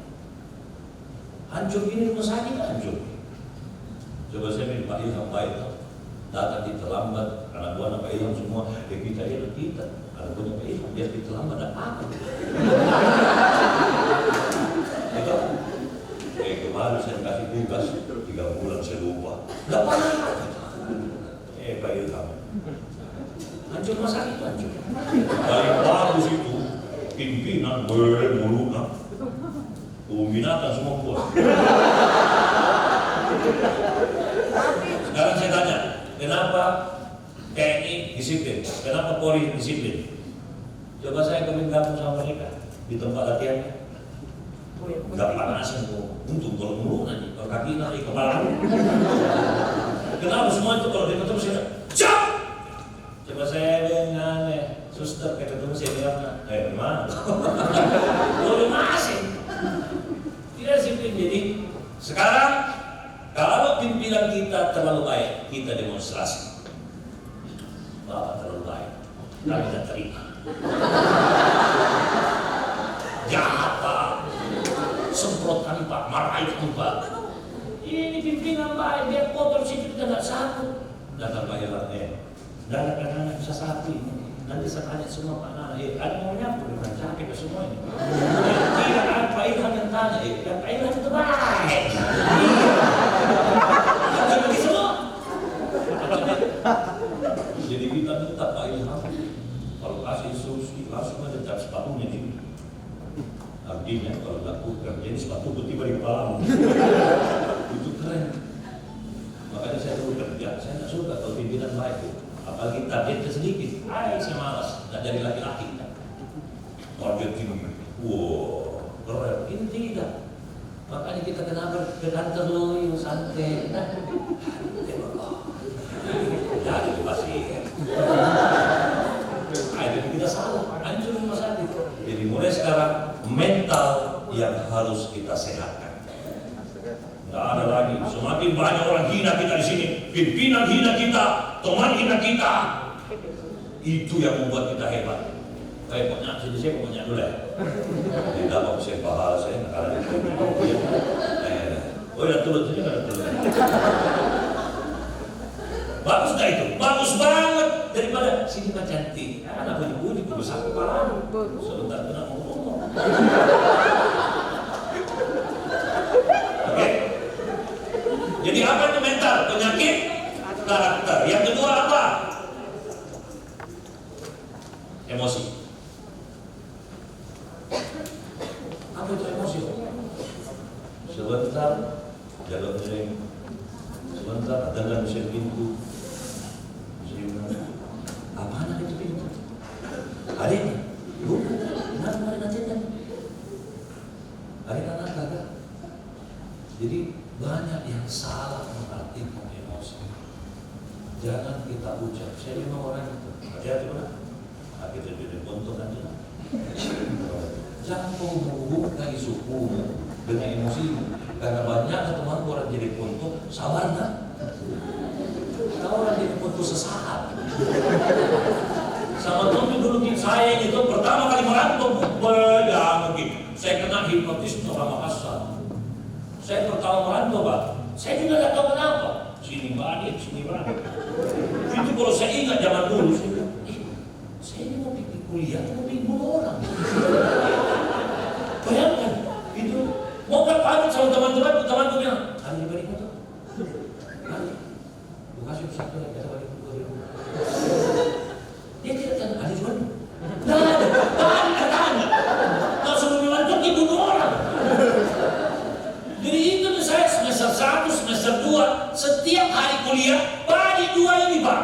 Hancur gini rumah sakit hancur. Coba saya minta Pak Ilham baik, datang di terlambat, anak buah Pak Ilham semua, kita anak buah Pak Ilham biar kita terlambat dan apa? Itu, kemarin saya kasih tugas 3 bulan saya lupa. Nggak pernah. Pak Ilham, hancur rumah sakit hancur. Paling bagus itu pimpinan muluna. Binatang semua keluar. Sekarang saya tanya, kenapa TNI disiplin? Kenapa Polri disiplin? Coba saya gabung sama mereka di tempat latihannya. Gak panasan tuh, untung kalau mulu nanti, kalau kaki nanti kepala. Kenapa semua itu kalau dia ketemu saya, siap! Coba saya dengan suster ketemu saya bilang, gimana? Lu masih. Tidak disiplin. Jadi sekarang kalau pimpinan kita terlalu baik, kita demonstrasi. Bapak terlalu baik, kami tidak terima. Jangan Pak, semprotkan Pak, marahin Pak. Ini pimpinan baik, dia kotor situ kita nggak sanggup. Datang Pak Ilham, dan anak-anak bisa satu ini. Nanti saya tanya semua Pak Nana, ada mau nyapu dengan capek ke semua ini. Tidak ada Pak Ilham yang tanya, Pak Ilham itu baik. Jadi semua. Jadi kita minta Pak Ilham, kalau kasih instruksi langsung aja cap sepatunya ini. Artinya kalau lakukan, jadi sepatu tiba di kepala. Itu keren. Makanya saya dulu kerja, saya tidak suka kalau pimpinan baik. Apalagi targetnya sedikit, saya malas, tidak jadi laki-laki. Target tinggi, wow, keren. Ini tidak. Makanya kita kenapa ke kantor loyo santai. Jadi pasien. Jadi kita salah, hancur rumah sakit. Jadi mulai sekarang mental yang harus kita sehatkan. Tidak ada lagi. Semakin banyak orang hina kita di sini, pimpinan hina kita, teman hina kita. Itu yang membuat kita hebat. Pokoknya sini saya pokoknya dulu ya. Tidak mau saya bahas saya nak ada. Oh ya turun sini ada turun. Bagus dah itu, bagus banget daripada sini mah cantik. Anak bunyi besar kepala. Sebentar kena ngomong. Oke. Jadi apa itu mental? Penyakit karakter. Yang kedua apa? Emosi. Apa itu emosi? Sebentar jalan sering, sebentar ada mesin pintu. Apa anak itu pintu? Ada ini? Bukan. Kenapa nanti kan? Ada anak kagak. Jadi banyak yang salah mengartikan emosi. Jangan kita ucap. Saya lima orang itu. Hati-hati benar. Kita jadi untung aja. Jangan kau menghubungkan sukumu dengan emosi. Karena banyak teman orang jadi untung. Sabar nak. Kalau orang jadi untung sesaat. Sama teman dulu saya itu pertama kali merantau ya mungkin saya kena hipnotis orang Makassar. Saya pertama merantau Pak, saya juga tidak tahu kenapa. Sini balik, sini balik. Itu kalau saya ingat zaman dulu, saya bilang, saya ini mau pergi kuliah, mau pergi bunuh orang. Bayangkan, itu mau pamit sama teman-teman bilang, hari ini balik itu. Hari, gue kasih satu lagi, kita balik ke dia tidak tahu, ada juga. Tidak ada. Kalau sebelum lanjut, dia bunuh orang. Jadi itu saya semester 1, semester 2, setiap hari kuliah, bagi 2 ini Pak.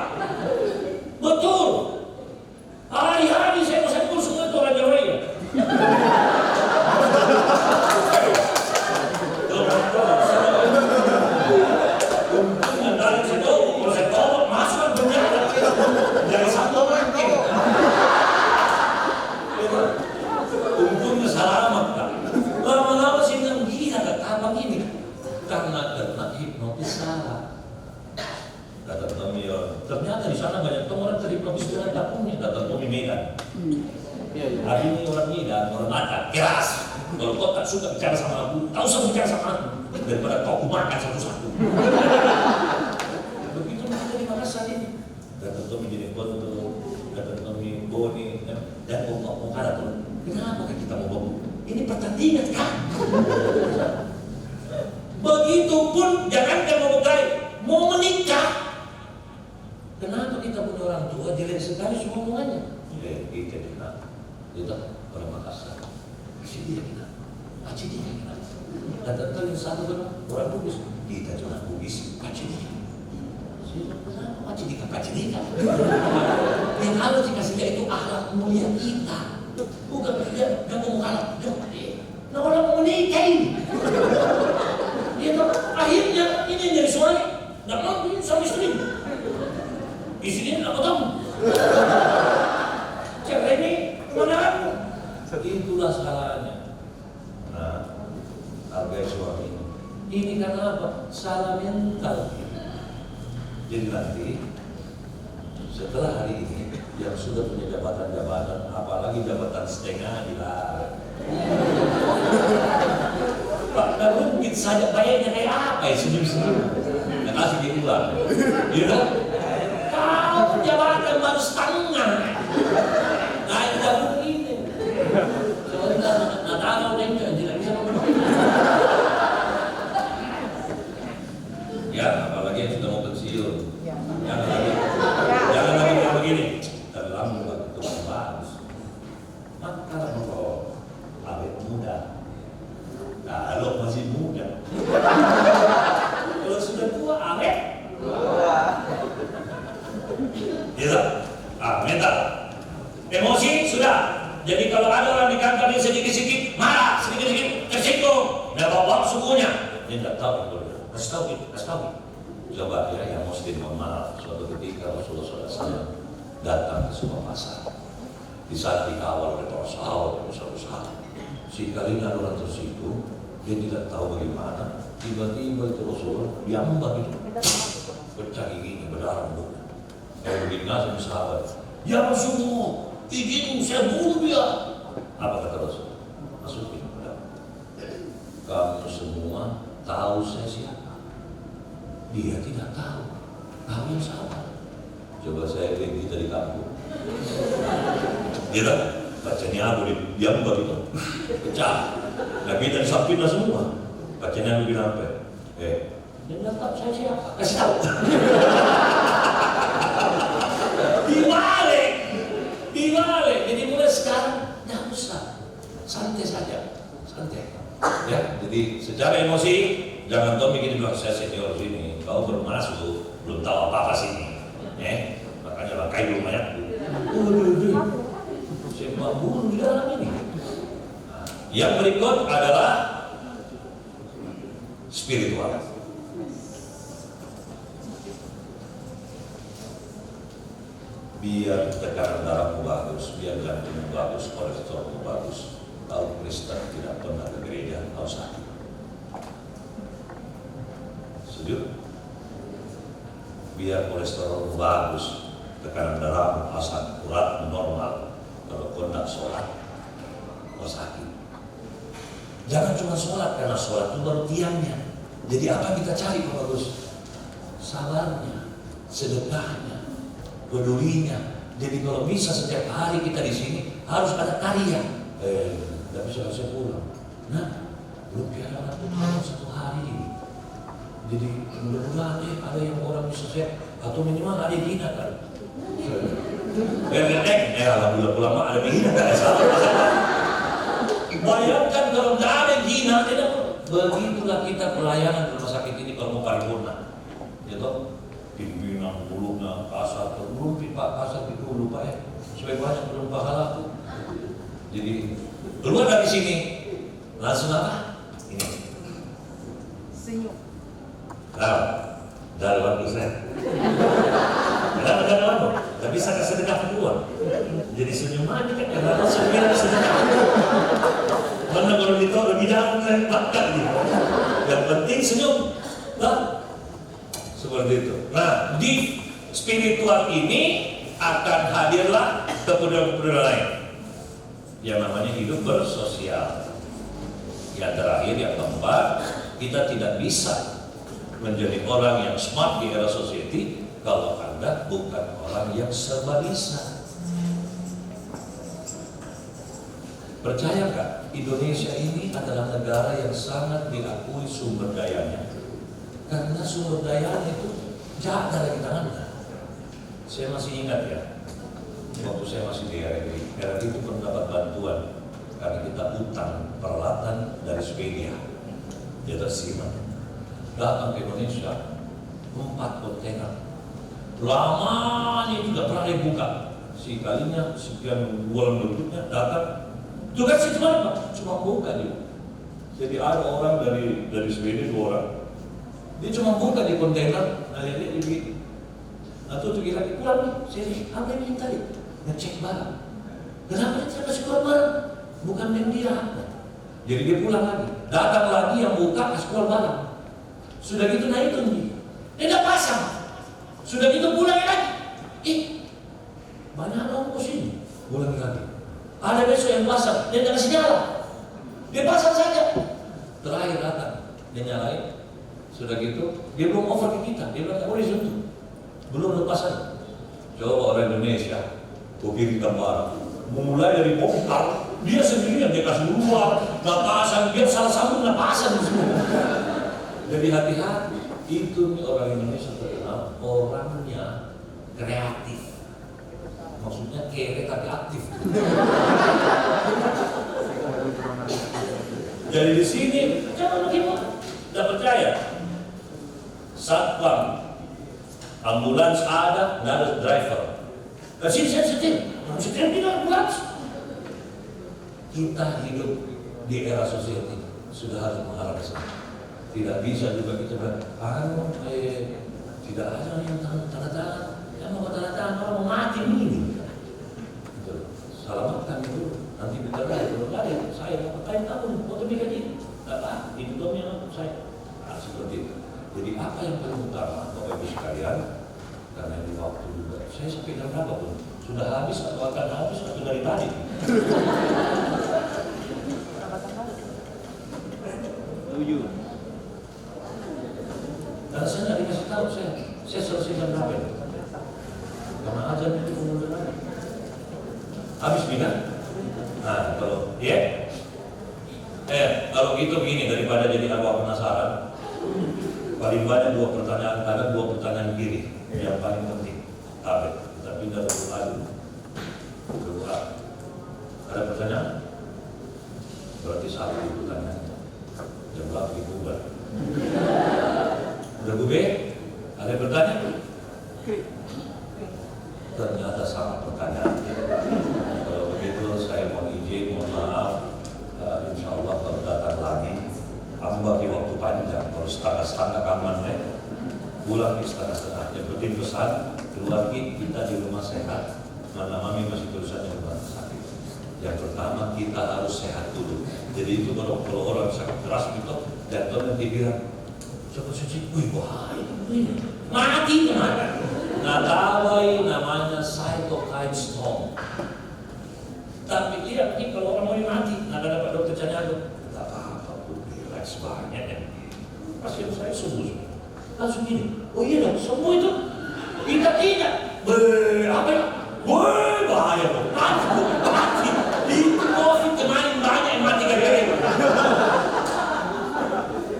Betul. Hari-hari saya kumpul semua itu orang Jawa ya. Kalau saya tolong, masuk penjara. Dari satu ranking. Untungnya selamat Pak. Lama-lama saya bilang gila apa gini? Karena kena hipnotis salah. Kata Tommy, ternyata di sana banyak orang terhipnotis dengan takutnya. Kata Tommy Medan. Hari ini orang Medan, orang Batak, keras. Kalau kau tak suka bicara sama aku, tak usah bicara sama aku. Daripada kau makan satu-satu. Begitu kita di Makassar ini. Kata Tommy jadi foto, kata Tommy Boni, dan mau kalah tuh. Kenapa kita mau bawa? Ini pertandingan kan? Begitupun jangankan mau berkali, mau menikah. Kenapa kita punya orang tua jelek sekali semua omongannya? Kita orang Makassar. Sini kita, aci dia kita. Kata yang satu orang Bugis, kita juga Bugis, aci dia. Kenapa aci dia? Yang Allah dikasih dia itu akhlak mulia kita. Bukan dia mau kalah. Nah orang mau menikah ini. Dia tahu akhirnya ini jadi suami. Nggak mau ini sama istri. Istrinya nggak ketemu. Cewek ini kemana aku? Itulah salahnya. Nah, harga suami ini karena apa? Salah mental. Jadi nanti setelah hari ini yang sudah punya jabatan-jabatan, apalagi jabatan setengah dilarang. Pak, nggak mungkin saja bayarnya kayak apa ya senyum-senyum. Nggak kasih diulang. Gitu? Kau jabatan baru setengah. Nah, nggak mungkin. Sebentar, nggak tahu deh, tidak bisa ngomong. Ya, apalagi yang sudah mau pensiun. Jangan lagi bilang begini. Terlalu waktu bagus. Maka kalau awet muda, kalau masih muda, kalau sudah tua awet. Ya, mental. Emosi sudah. Jadi kalau ada orang di kantor ini sedikit-sedikit marah, sedikit-sedikit tersinggung, nggak bawa sukunya, dia nggak tahu. Kasih tahu. Coba ya, yang muslim normal. Suatu ketika Rasulullah SAW datang ke sebuah pasar. Di saat dikawal oleh para sahabat, si kalinya orang tersitu, dia tidak tahu bagaimana. Tiba-tiba itu Rasulullah diambak itu, pecah giginya, berdarah muka. Kalau begini sama sahabat, Ya Rasulullah, izin saya bunuh dia. Apa kata Rasul? Masukin. Kamu semua tahu saya siapa? Dia tidak tahu. Kamu yang sabar. Coba saya pergi dari kampung. Dia tak bacanya aku diam begitu. Pecah. Nabi dan sampinglah semua. Bacanya aku bilang apa? Dia tidak tahu saya siapa. Kasih tahu. Dibalik. Jadi mulai sekarang tidak usah. Santai saja. Santai. Ya, jadi secara emosi jangan kau bikin bilang saya senior sini, kau belum masuk, belum tahu apa-apa sini, makanya langkai dulu mayatku. Saya mau bunuh di dalam ini. Yang berikut adalah spiritual. Biar tekanan darahmu bagus, biar jantungmu bagus, kolesterolmu bagus. Kalau Kristen tidak pernah ke gereja, kau sakit. Setuju? Biar kolesterol bagus, tekanan darah, asam urat normal. Kalau kau tidak sholat, kau sakit. Jangan cuma sholat, karena sholat itu baru tiangnya. Jadi apa kita cari Pak Bagus? Sabarnya, sedekahnya, pedulinya. Jadi kalau bisa setiap hari kita di sini harus ada karya. Tidak bisa saya pulang. Nah, belum piala Tuhan satu hari ini. Jadi mudah-mudahan ada yang orang bisa share atau minimal ada yang hina kan. Alhamdulillah ulama ada yang hina kan. Bayangkan kalau tidak ada yang hina, begitulah kita pelayanan rumah sakit ini kalau mau paripurna. Gitu, pimpinan mulutnya kasar, belum pipa kasar itu lupa ya. Supaya banyak belum pahala tuh. Jadi keluar dari sini langsung apa? Ini. Senyum. Dari waktu saya. Kenapa ada waktu? Gak bisa kasih sedekah keluar. Jadi senyum aja kan? Karena langsung bilang sedekah. Mana kalau ditolong lebih dalam dari bakar gitu. Yang penting senyum. Nah, seperti itu. Nah, di spiritual ini akan hadirlah kepedulian lain. Yang namanya hidup bersosial. Yang terakhir, yang keempat, kita tidak bisa menjadi orang yang smart di era society kalau Anda bukan orang yang serba bisa. Percaya nggak? Indonesia ini adalah negara yang sangat diakui sumber dayanya. Karena sumber dayanya itu jahat dari tangannya. Saya masih ingat ya, waktu saya masih di RRI itu pernah dapat bantuan karena kita utang peralatan dari Swedia. Dia tersimat datang ke Indonesia 4 kontainer. Lamanya juga pernah dibuka. Sekalinya sekian bulan berikutnya datang. Tugas saya cuma buka dia. Jadi ada orang dari Swedia 2 orang. Dia cuma buka di kontainer, dia begini. Atau tuh lagi pulang nih, saya apa ini tadi? Ngecek barang. Kenapa dia kasih keluar barang? Bukan dia. Jadi dia pulang lagi. Datang lagi yang buka kasih keluar barang. Sudah gitu naik nih. Dia tidak pasang. Sudah gitu pulang lagi. Banyak ongkos ini. Pulang lagi. Ada besok yang pasang, dia tidak kasih nyala. Dia pasang saja. Terakhir datang, dia nyalain. Sudah gitu, dia belum over ke kita. Dia bilang, boleh sentuh. Belum lepasan. Coba orang Indonesia, kirim gambar. Memulai dari bongkar, dia sendirian, dia kasih luar, nggak pasang, dia salah sambung nggak pasang semua. Jadi hati-hati. Itu nih orang Indonesia terkenal orangnya kreatif. Maksudnya kere tapi aktif. Jadi di sini jangan bagaimana? Tidak percaya. Satpam, ambulans ada, nggak ada driver. Kasih saya setir tidak ambulans. Kita hidup di era sosial ini sudah harus mengharap sana. Tidak bisa juga kita bilang, tidak ada yang tanda tangan. Yang mau tanda tangan orang mau mati ini. Selamatkan itu. Nanti bentar lagi belum ada. Saya mau kain tahun foto ini. Apa? Ini domnya saya. Nah, seperti itu. Jadi apa yang paling utama Bapak Ibu sekalian? Karena ini waktu juga. Saya sampai jam berapa pun Sudah habis atau akan habis atau dari tadi? Karena saya nggak dikasih tahu, saya selesai jam berapa? Karena azan itu kemudian habis bina. Nah kalau kalau gitu begini, daripada jadi awak penasaran, paling banyak ada dua pertanyaan kiri yang paling penting. Kita pindah ke doa. Ada pertanyaan? Berarti satu pertanyaan. Jam berapa dibubar? Udah bube? Ada pertanyaan? Ternyata sama pertanyaan. Kalau begitu saya mohon izin, mohon maaf. Insya Allah kalau datang lagi, kamu bagi waktu panjang. Kalau setengah-setengah aman pulang di setengah-setengah. Yang penting pesan, keluar kita di rumah sehat. Mana mami masih terusan di rumah sakit. Yang pertama kita harus sehat dulu. Jadi itu kalau orang sakit keras gitu, jatuh nanti bilang, coba suci, wih bahaya ini, mati kemana? Natawai namanya cytokine storm. Tapi lihat nih kalau orang mau mati, nggak dapat dokter Caniago, tak apa-apa, relax banyak ya. Pasien saya sembuh, langsung gini, oh iya dong, sembuh itu, kita tidak, apa ya? Bahaya dong, mati. Itu COVID kemarin banyak yang mati gara-gara itu.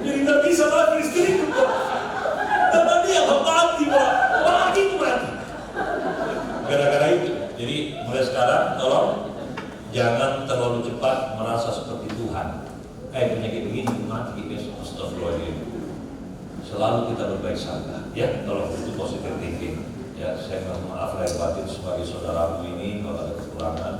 Jadi nggak bisa mati istri itu, karena dia mati, mati itu mati. Gara-gara itu, jadi mulai sekarang tolong jangan terlalu cepat merasa seperti Tuhan. Penyakit begini mati besok, astagfirullahaladzim. Selalu kita berbaik sangka, ya. Tolong itu positive thinking. Ya, saya mohon maaf lahir batin sebagai saudaramu ini kalau ada kekurangan.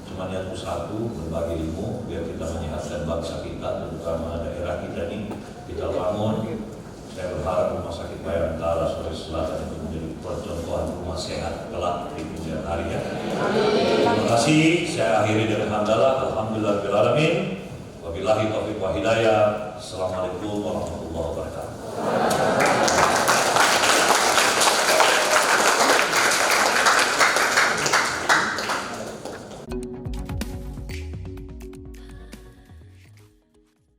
Cuma niatku satu, berbagi ilmu biar kita menyehatkan bangsa kita, terutama daerah kita ini. Kita bangun. Saya berharap Rumah Sakit Bayangkara Sulawesi Selatan itu menjadi percontohan rumah sehat kelak di kemudian hari ya. Terima kasih. Saya akhiri dengan hamdalah. Alhamdulillahirabbil alamin. Wabillahi taufiq wa hidayah. Assalamualaikum warahmatullahi wabarakatuh.